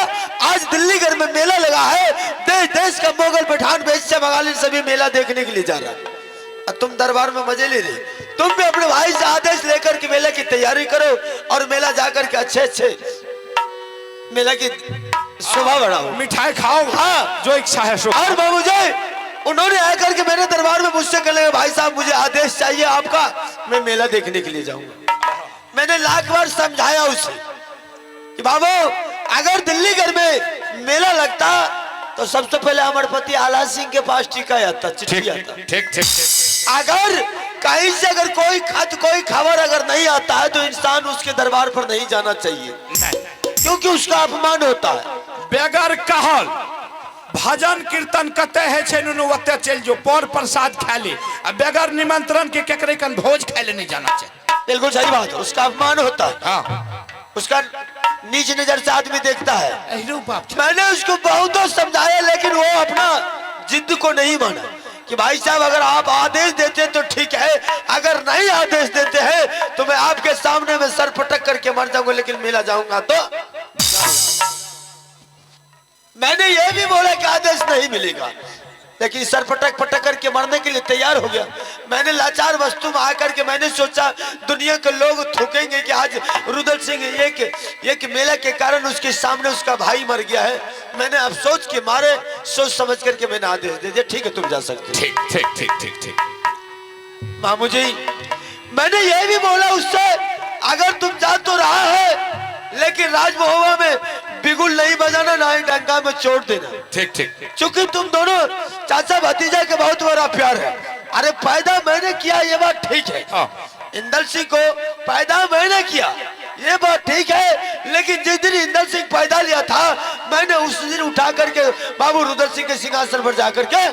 आज दिल्ली घर में मेला लगा है, देश देश का मुगल पठान बेश्या बंगाली सभी मेला देखने के लिए जा रहा है, और तुम दरबार में मजे ले रहे। तुम भी अपने भाई से आदेश लेकर के मेला की तैयारी करो और मेला जाकर के अच्छे अच्छे मेला की शोभा बढ़ाओ, मिठाई खाओ, हाँ जो इच्छा है सो। और बाबू जी, उन्होंने आकर के मेरे दरबार में मुझसे कहने, भाई साहब मुझे आदेश चाहिए आपका, मैं मेला देखने के लिए जाऊंगा। मैंने लाख बार समझाया उसे कि बाबू, अगर दिल्ली घर में मेला लगता तो सबसे पहले अमरपति आला सिंह के पास टीका आता, चिट्ठी आता। ठीक ठीक। अगर कहीं से अगर कोई खत कोई खबर अगर नहीं आता है तो इंसान उसके दरबार पर नहीं जाना चाहिए, क्योंकि उसका अपमान होता है। बेगर कहल भजन कीर्तन कते है छे नुनु वते चल जो पर प्रसाद खा ले, अब बेगर निमंत्रण के केकरे कन भोज खाए नहीं जाना चाहिए। बिल्कुल सही बात है, उसका अपमान होता है। हाँ, उसका नीच नजर से आदमी देखता है। अहिरो बाप। मैंने उसको बहुत समझाया, लेकिन वो अपना जिद को नहीं माना कि भाई साहब अगर आप आदेश देते तो ठीक है, अगर नहीं आदेश देते हैं तो मैं आपके सामने में सर पटक करके मर जाऊंगा, लेकिन मेला जाऊंगा तो। मैंने ये भी बोला कि आदेश नहीं मिलेगा, लेकिन सर पटक पटक करके मरने के लिए तैयार हो गया। मैंने लाचार वस्तु में आकर के मैंने सोचा दुनिया के लोग थूकेंगे कि आज रुदल सिंह एक मेला के कारण उसके सामने उसका भाई मर गया है। मैंने अफसोस के मारे सोच समझ करके मैंने आदेश दे दिया, ठीक है तुम जा सकते हो। ठीक ठीक ठीक ठीक ठीक। मामू जी मैंने ये भी बोला उससे अगर तुम जा तो रहा है लेकिन राजमहोबा में बिगुल नहीं बजाना, ना ही डंका में चोट देना। ठीक ठीक। चूंकि तुम दोनों चाचा भतीजा के बहुत बड़ा प्यार है। अरे पैदा मैंने किया ये बात ठीक है, इंदल सिंह को पैदा मैंने किया ये बात ठीक है, लेकिन जिस दिन इंदल सिंह पैदा लिया था मैंने उस दिन उठा करके बाबू रुदल सिंह के सिंहासन पर जाकर के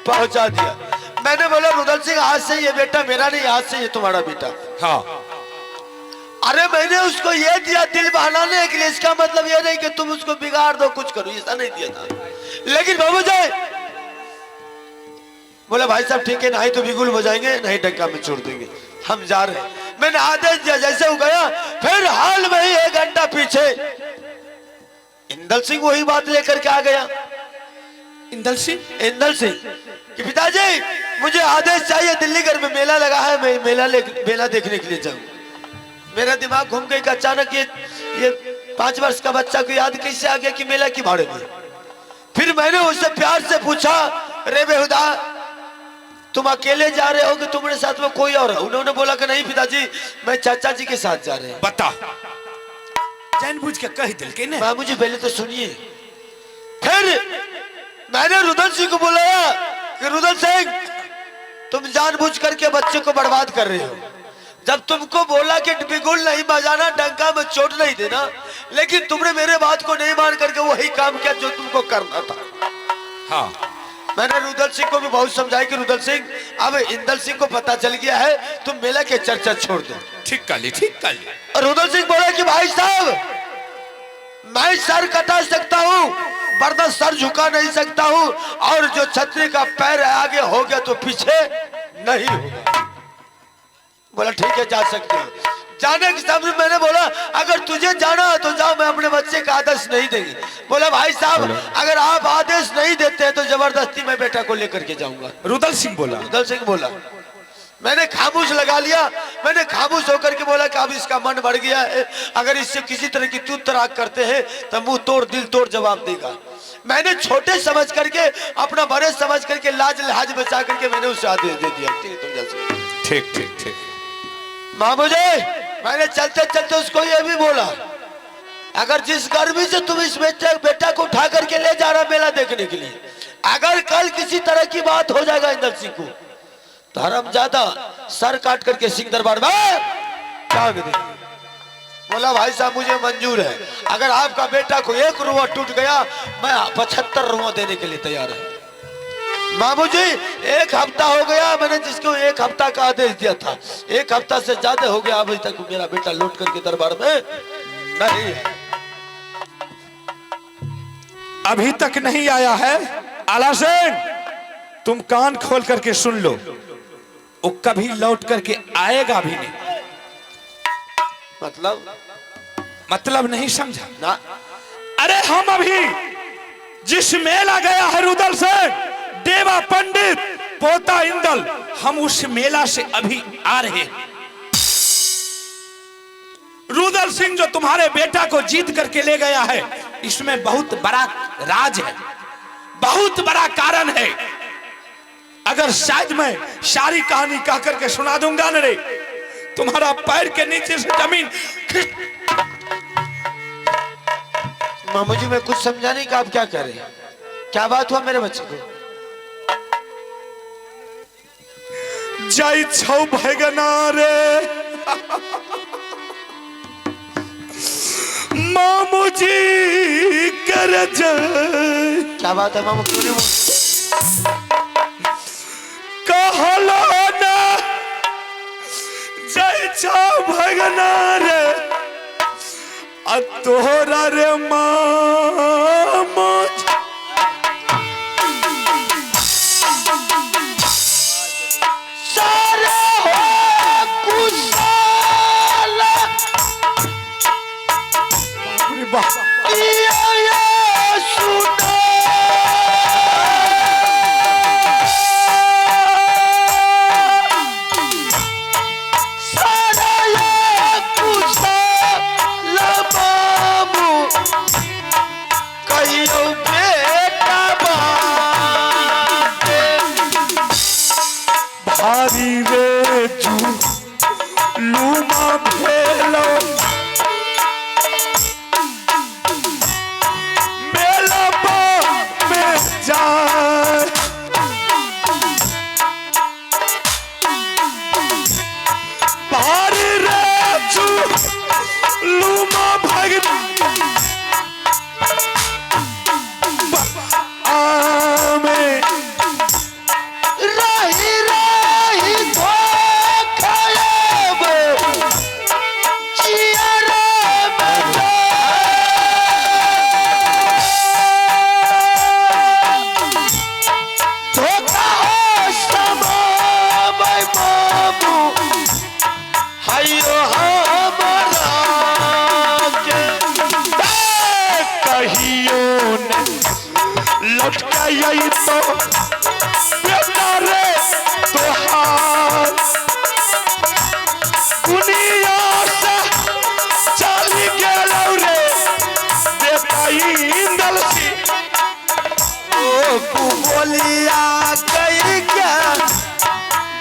पहुंचा दिया। मैंने बोला रुदल सिंह आज से ये बेटा मेरा नहीं, आज से ये तुम्हारा बेटा। हाँ। अरे मैंने उसको ये दिया दिल बहलाने के लिए, इसका मतलब ये नहीं कि तुम उसको बिगाड़ दो कुछ करो, ऐसा नहीं दिया था। लेकिन बाबू जी बोला भाई साहब ठीक है, नहीं तो बिगुल बजाएंगे नहीं डंका में छोड़ देंगे, हम जा रहे हैं। मैंने आदेश दिया, जैसे वो गया फिर हाल में ही 1 घंटा पीछे इंदल सिंह वही बात लेकर के आ गया। इंदल सिंह कि पिताजी मुझे आदेश चाहिए, दिल्ली घर में मेला लगा है, मैं मेला देखने के लिए जाऊं। मेरा दिमाग घूम गई कि अचानक ये 5 वर्ष का बच्चा को याद कैसे आ गया कि मेला की भाड़े में। फिर मैंने उससे प्यार से पूछा, रे बेहुदा तुम अकेले जा रहे हो कि तुम्हारे साथ में कोई और है? उन्होंने बोला कि नहीं पिताजी मैं चाचा जी के साथ जा रहे हैं। बता जानबूझ के कह दिल के ना। मुझे पहले तो सुनिए। फिर मैंने रुदल सिंह को बुलाया कि रुदल सिंह तुम जानबूझ करके बच्चे को बर्बाद कर रहे हो। जब तुमको बोला कि बिगुल नहीं बजाना, डंका में चोट नहीं देना, लेकिन तुमने मेरे बात को नहीं मान करके वही काम किया जो तुमको करना था। हाँ। मैंने रुदल सिंह को भी बहुत समझाया कि रुदल सिंह अब इंदल सिंह को पता चल गया है, तुम मेला के चर्चा छोड़ दो। ठीक कर ली, ठीक कर ली। और रुदल सिंह बोला कि भाई साहब मैं सर कटा सकता हूँ वरना सर झुका नहीं सकता हूँ, और जो छतरी का पैर आगे हो गया तो पीछे नहीं होगा। बोला ठीक है जा सकते हो। जाने के सामने मैंने बोला अगर तुझे जाना है तो जाओ, मैं अपने बच्चे का आदेश नहीं देंगे। बोला भाई साहब अगर आप आदेश नहीं देते हैं तो जबरदस्ती मैं बेटा को लेकर के जाऊंगा। रुदल सिंह बोला। मैंने खामोश लगा लिया। मैंने खामोश होकर के बोला कि अब इसका मन बढ़ गया है, अगर इससे किसी तरह की तू तराक करते हैं तो मुंह तोड़ दिल तोड़ जवाब देगा। मैंने छोटे समझ करके अपना बड़े समझ करके लाज लिहाज बचा करके मैंने उसे आदेश दे दिया। ठीक ठीक ठीक। मामू जी मैंने चलते चलते उसको ये भी बोला अगर जिस गर्मी से तुम इस बेटा को उठा करके ले जा रहा मेला देखने के लिए, अगर कल किसी तरह की बात हो जाएगा इंदल सिंह को तो हरामजादा सर काट करके सिंह दरबार में टांग देंगे। बोला भाई साहब मुझे मंजूर है, अगर आपका बेटा को 1 रुआ टूट गया मैं 75 रुआ देने के लिए तैयार है। मामू जी 1 हफ्ता हो गया, मैंने जिसको 1 हफ्ता का आदेश दिया था 1 हफ्ता से ज्यादा हो गया, अभी तक मेरा बेटा लौट करके दरबार में नहीं है। अभी तक नहीं आया है। आला सेन तुम कान खोल करके सुन लो, वो कभी लौट करके आएगा भी नहीं। मतलब नहीं समझा ना। अरे हम अभी जिस मेला गया है रुदल से देवा पंडित पोता इंदल, हम उस मेला से अभी आ रहे हैं। रुदल सिंह जो तुम्हारे बेटा को जीत करके ले गया है इसमें बहुत बड़ा राज है, बहुत बड़ा कारण है। अगर शायद मैं सारी कहानी कह करके सुना दूंगा ना रे, तुम्हारा पैर के नीचे से जमीन मामू जी मैं कुछ समझा नहीं कि आप क्या कह रहे हैं, क्या बात हुआ मेरे बच्चे को? जाई छौ भगना रे मामू जी कर जाए। क्या बात है मामू क्यों नहीं बोल? कहलो ना जाई छौ भगना रे आ तोहरा रे मामू कहियो ने लौट के आई तो बेटा रे तोहार दुनिया से चली गेलौ रे बेटा इंदल सिंह। ओ बोलिया कई क्या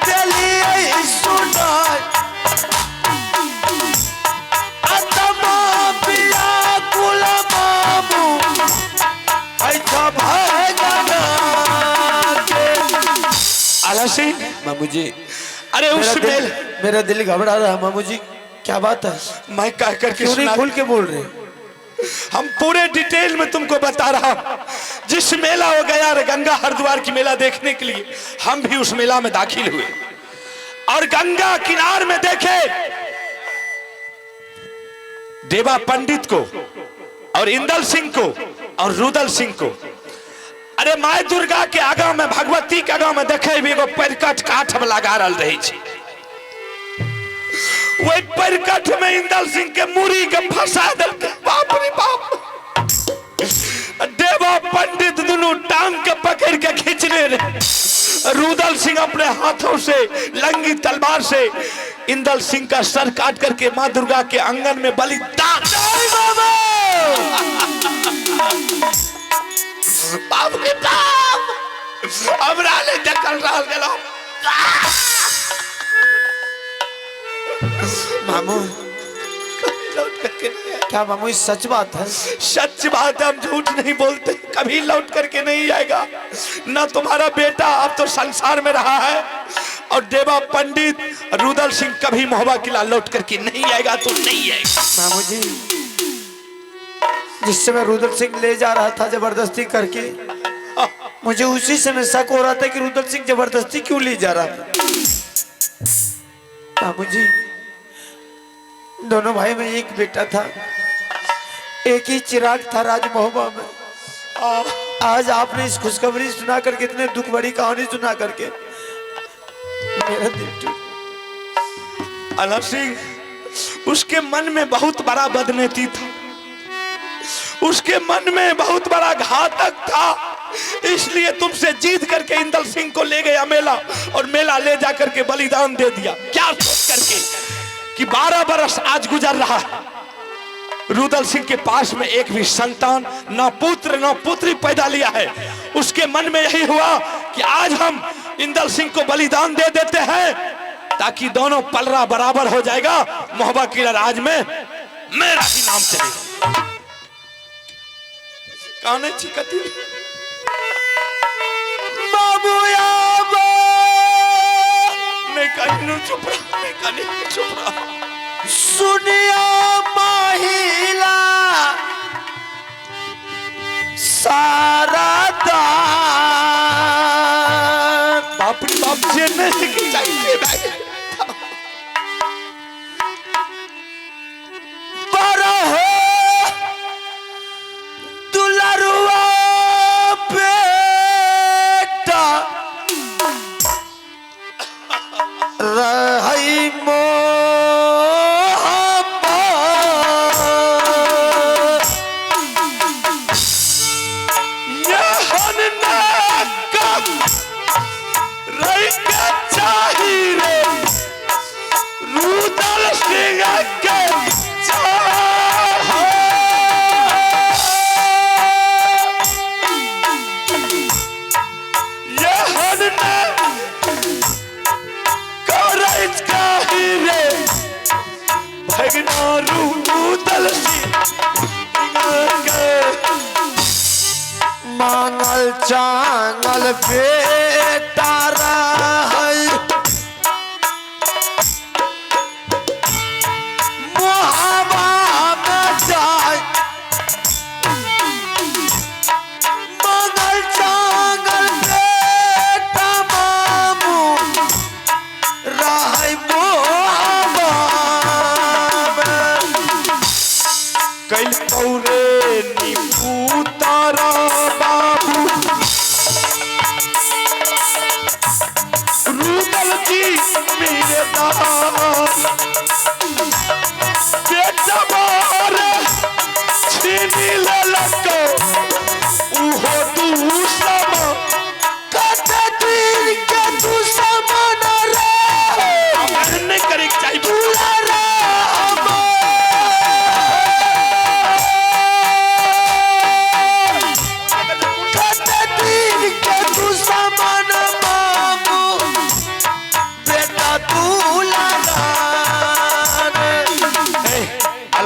दिलिए सुनाई अतमा पिया कुल मामू ऐसा भगना के। आला सिंह मामू जी, अरे उस मेल मेरा दिल घबरा रहा है मामू जी, क्या बात है? मैं कह करके क्यों नहीं सुना, खुल के बोल रहे? हम पूरे डिटेल में तुमको बता रहा हूं। जिस मेला हो गया रे गंगा हरिद्वार की मेला देखने के लिए हम भी उस मेला में दाखिल हुए और गंगा किनार में देखे देवा पंडित को और इंदल सिंह को और रुदल सिंह को। अरे माय दुर्गा के आगा में भगवती के आगा में देखे भी एगो परिकट काठ में लगा रही थी। वही परिकट में इंदल सिंह के मुरी के फंसा देते। बाप रे बाप, देवा पंडित दोनों टांग के पकड़ के खींचने रहे। रुदल सिंह अपने हाथों से लंगी तलवार से इंदल सिंह का सर काट करके मां दुर्गा के आंगन में बलिदान। बाप रे बाप, हमरा ले ढकल रहा गेलो। मामू क्या मामू सच बात है? सच बात है, हम झूठ नहीं बोलते। कभी लौट करके नहीं आएगा ना तुम्हारा बेटा, अब तो संसार में रहा है। और देवा पंडित रुदल सिंह कभी महुआ किला लौट करके नहीं आएगा तो नहीं आएगा। मामू जी, जिस समय रुदल सिंह ले जा रहा था जबरदस्ती करके, मुझे उसी समय शक हो रहा था कि रुदल सिंह जबरदस्ती क्यों ले जा रहा था। मामू जी, दोनों भाई में एक बेटा था, एक ही चिराग था राज महोबा में। आज आपने इस खुशखबरी सुना करके, इतने दुख भरी कहानी सुना करके मेरा दिल टूट। अला सिंह, उसके मन में बहुत बड़ा बदनीति था, उसके मन में बहुत बड़ा घातक था। इसलिए तुमसे जीत करके इंदल सिंह को ले गया मेला और मेला ले जाकर के बलिदान दे दिया। क्या सोच करके कि 12 बरस आज गुजर रहा है, रुदल सिंह के पास में एक भी संतान, ना पुत्र ना पुत्री पैदा लिया है। उसके मन में यही हुआ कि आज हम इंदल सिंह को बलिदान दे देते हैं ताकि दोनों पलरा बराबर हो जाएगा। महुआ किला राज में मेरा ही नाम चलेगा। काने चिकती नहीं कहने चुप रहा, नहीं कहने चुप रहा। सुनिया महिला सारा बाप रे बाप, जेने की चाहिए भाई। दुलरुआ बेटा रही मो मांगल चांगल बेटा रही मोहबा में जाए। मांगल चांगल बेटा मामू रही मोहबा में। कई कौरे नींबू तारा बाबू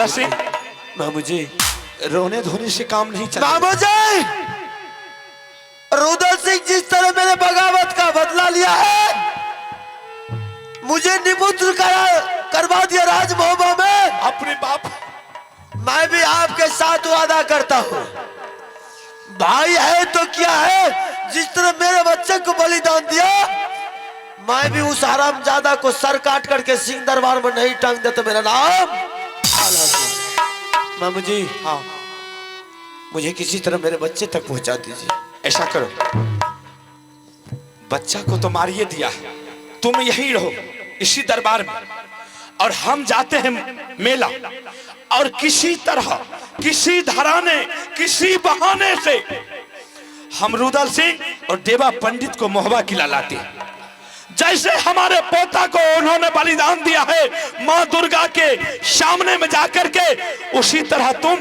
लाला सिंह, मामू जी, रोने धोने से काम नहीं चलेगा। मामू जी, रुदल सिंह जिस तरह मेरे बगावत का बदला लिया है, मुझे निपुत्र करवा दिया राज मोहब्बा में, अपने बाप, मैं भी आपके साथ वादा करता हूँ। भाई है तो क्या है, जिस तरह मेरे बच्चे को बलिदान दिया, मैं भी उस हरामजादा को सर काट करके सिंह दरबार में नहीं टांग देता। मेरा नाम मामू जी, हाँ, मुझे किसी तरह मेरे बच्चे तक पहुंचा दीजिए। ऐसा करो, बच्चा को तो मारिए दिया, तुम यहीं रहो इसी दरबार में, और हम जाते हैं मेला, और किसी तरह, किसी धराने, किसी बहाने से हम रुदल सिंह और देवा पंडित को मोहबा किला लाते हैं। जैसे हमारे पोता को उन्होंने बलिदान दिया है मां दुर्गा के सामने में जाकर के, उसी तरह तुम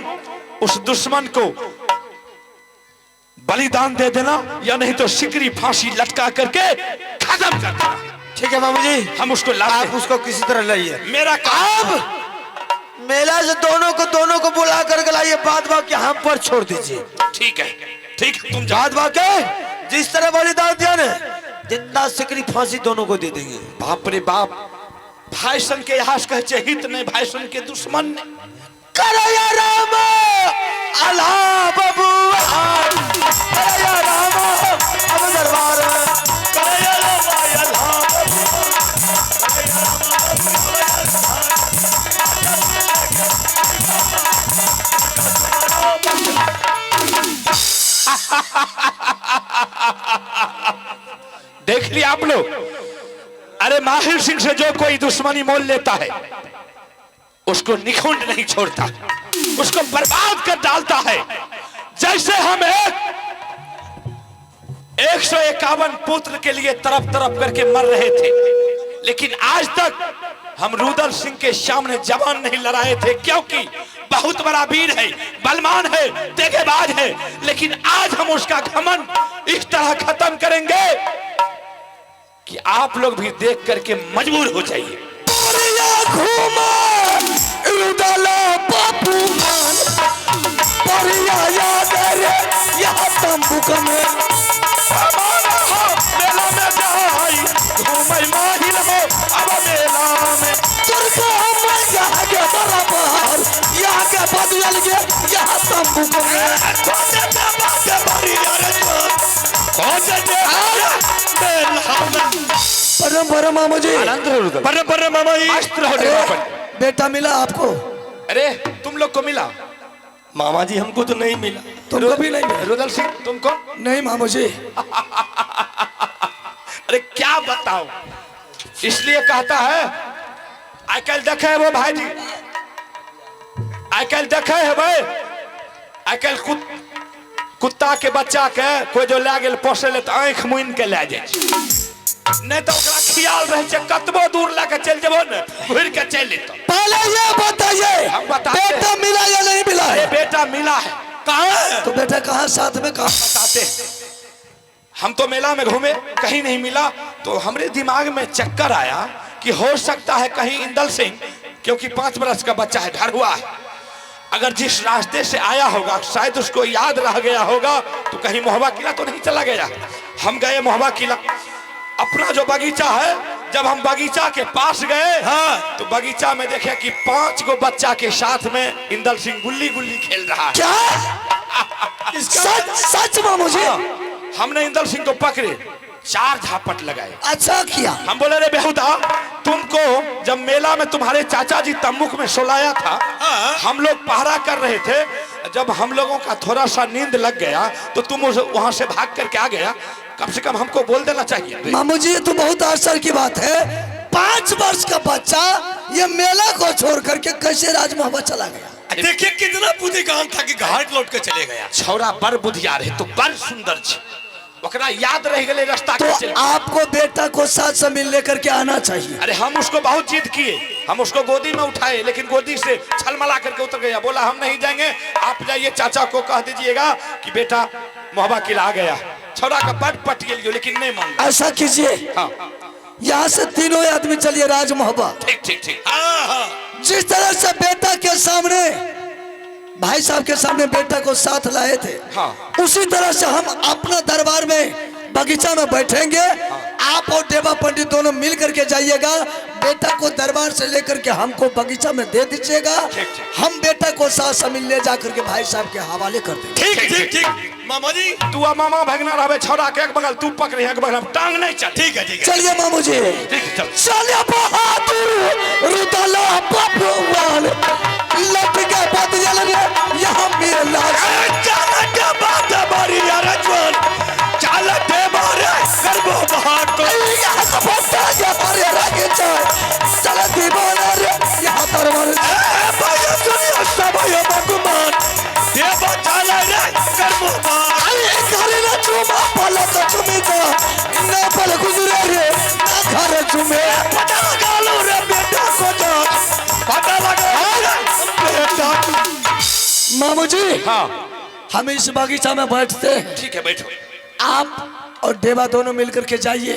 उस दुश्मन को बलिदान दे देना, या नहीं तो सिकरी फांसी लटका करके खत्म कर देना। ठीक है मामू जी, हम उसको आप उसको किसी तरह लाइए। मेरा काम, मेला से दोनों को बुला करके लाइए, बाद बाकी हम पर छोड़ दीजिए। ठीक है, ठीक है, तुम जाओ। बाद बाकी जिस तरह बलिदान दिया ना, जिंदा सिकरी फांसी दोनों को दे देंगे। बाप रे बाप, भाईसन के यहाँ कहे हित नहीं, भाईसन के दुश्मन ने। करया राम अल्लाह बबुआ, करया राम अब दरबार में, करया राम अल्लाह देख लिया आप लोग। अरे माहिर सिंह से जो कोई दुश्मनी मोल लेता है, उसको निखुंड नहीं छोड़ता, उसको बर्बाद कर डालता है। जैसे हम 151 पुत्र के लिए तरफ तरफ करके मर रहे थे, लेकिन आज तक हम रुदल सिंह के सामने जवान नहीं लड़ाए थे, क्योंकि बहुत बड़ा वीर है, बलवान है, तेगेबाज है। लेकिन आज हम उसका घमंड इस तरह खत्म करेंगे कि आप लोग भी देख करके मजबूर हो जाइए। मेला में जाई घूमई माहिल हो, अब मेला में यहाँ के बराबर, यहाँ के बदल के यहाँ तंबू को परम मामा जी, परम मामा जी, बेटा मिला आपको? अरे तुम लोग को मिला? मामा जी हमको तो नहीं मिला। तुमको भी नहीं मिला? रुदल सिंह तुमको नहीं मामू जी। अरे क्या बताओ, इसलिए कहता है आजकल देखे है वो भाई जी, आजकल देखे है भाई, आजकल कुत्ता के बच्चा के कोई जो ले गेल पोसे ले तो आंख मुइन के ले जाए, नहीं तो ओकरा ख्याल रहे छे कतबो दूर लेके चल जेबो न, घुर के चल लेतो। पहले ये बताइए, हम बताते बेटा मिला या नहीं मिला अरे है? बेटा मिला है। कहाँ? तो बेटा कहाँ, साथ में कहाँ? बताते। हम तो मेला में घूमे, कहीं नहीं मिला, तो हमरे दिमाग में चक्कर आया कि हो सकता है कहीं इंदल सिंह, क्योंकि 5 बरस का बच्चा है, डर हुआ है, अगर जिस रास्ते से आया होगा शायद उसको याद रह गया होगा, तो कहीं मोहबा किला तो नहीं चला गया। हम गए मोहबा किला, अपना जो बगीचा है, जब हम बगीचा के पास गए, हाँ, तो बगीचा में देखे कि 5 गो बच्चा के साथ में इंदल सिंह गुल्ली गुल्ली खेल रहा है। क्या? सच मामू जी? हमने इंदल सिंह को पकड़े, 4 झापट लगाए। अच्छा किया। हम बोले रे बेहुदा, तुमको जब मेला में तुम्हारे चाचा जी तम्बुक में सोलाया था, हम लोग पहरा कर रहे थे, जब हम लोगों का थोड़ा सा नींद लग गया तो तुम वहां से भाग करके आ गया, कम से कम हमको बोल देना चाहिए। मामू जी ये तो बहुत आश्चर्य की बात है, 5 वर्ष का बच्चा ये मेला को छोड़ करके कैसे राज मोहब्बत चला गया? देखिए कितना बुद्धिमान था कि घाट लौट के चले गया। छौरा बड़ बुधियार है, तो बड़ सुंदर छे, ओकरा याद रह गए रास्ता तो कैसे। आपको बेटा को साथ से मिल लेकर के आना चाहिए। अरे हम उसको बहुत जिद किए, हम उसको गोदी में उठाए, लेकिन गोदी से छलमला करके उतर गया, बोला हम नहीं जाएंगे, आप जाइए चाचा को कह दीजिएगा कि बेटा मोहबा किला आ गया। छौरा का बड़ पटियल, लेकिन नहीं मान। ऐसा कीजिए, हाँ, यहाँ से तीनों आदमी चलिए राज मोहब्बत। ठीक ठीक ठीक। जिस तरह से बेटा के सामने भाई साहब के सामने बेटा को साथ लाए थे, हाँ। उसी तरह से हम अपना दरबार में बगीचा में बैठेंगे। आप और देवा पंडित दोनों मिल करके जाइएगा, बेटा को दरबार से लेकर के हमको बगीचा में दे दीजिएगा। हम बेटा को साथ समिल ले जा करके भाई साहब के हवाले कर देंगे। ठीक ठीक ठीक मामा जी, तू आ मामा भगना रहे छोरा के एक बगल, तू पकड़े एक बगल, हम टांग नहीं चल। ठीक है चलिए मामू जी, ठीक है, चल। चलिए बहादुर रुदला बबुआन लट के बदल रे यहाँ मेला चल के बात हमारी यार जवान, चल दे मारे करबो बहार को यहाँ का बच्चा ये मारे रखे चाय चल दीवाना रे यहाँ दरबार भाई सुनियो सब भाई भगवान देव चल रे करबो बहार। अरे घरे ना चुमा पला तो चुमी को ना पल गुजरे रे ना घर चुमे पता लगा लो रे बेटा को तो पता लगा बेटा। मामू जी, हाँ हम इस बगीचा में बैठते हैं, ठीक है बैठो। आप और देवा दोनों मिलकर के जाइए,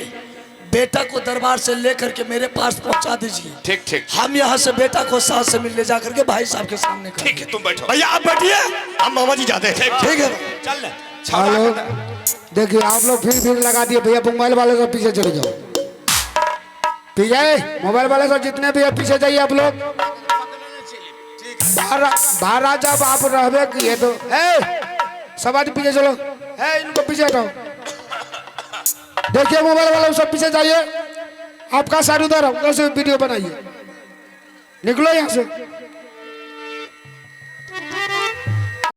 बेटा को दरबार से लेकर के मेरे पास पहुंचा दीजिए। ठीक ठीक हम यहाँ से बेटा को साथ से मिलने जा करके भाई साहब के सामने कर ठीक है, तुम बैठो भैया, आप बैठिए, हम मामा जी जाते हैं। ठीक है। चल हेलो, देखिए आप लोग फिर भीड़ लगा दिए भैया, मोबाइल वाले से पीछे चले जाओ। पीछे मोबाइल वाले से जितने भी है पीछे जाइए आप लोग। बाहर आ जाओ, आप रहबे किए तो सब आदमी पीछे चलो, इनको पीछे हटाओ। देखिए मोबाइल वाले सब पीछे जाइए, आपका सारे उधर से वीडियो बनाइए, निकलो यहाँ से।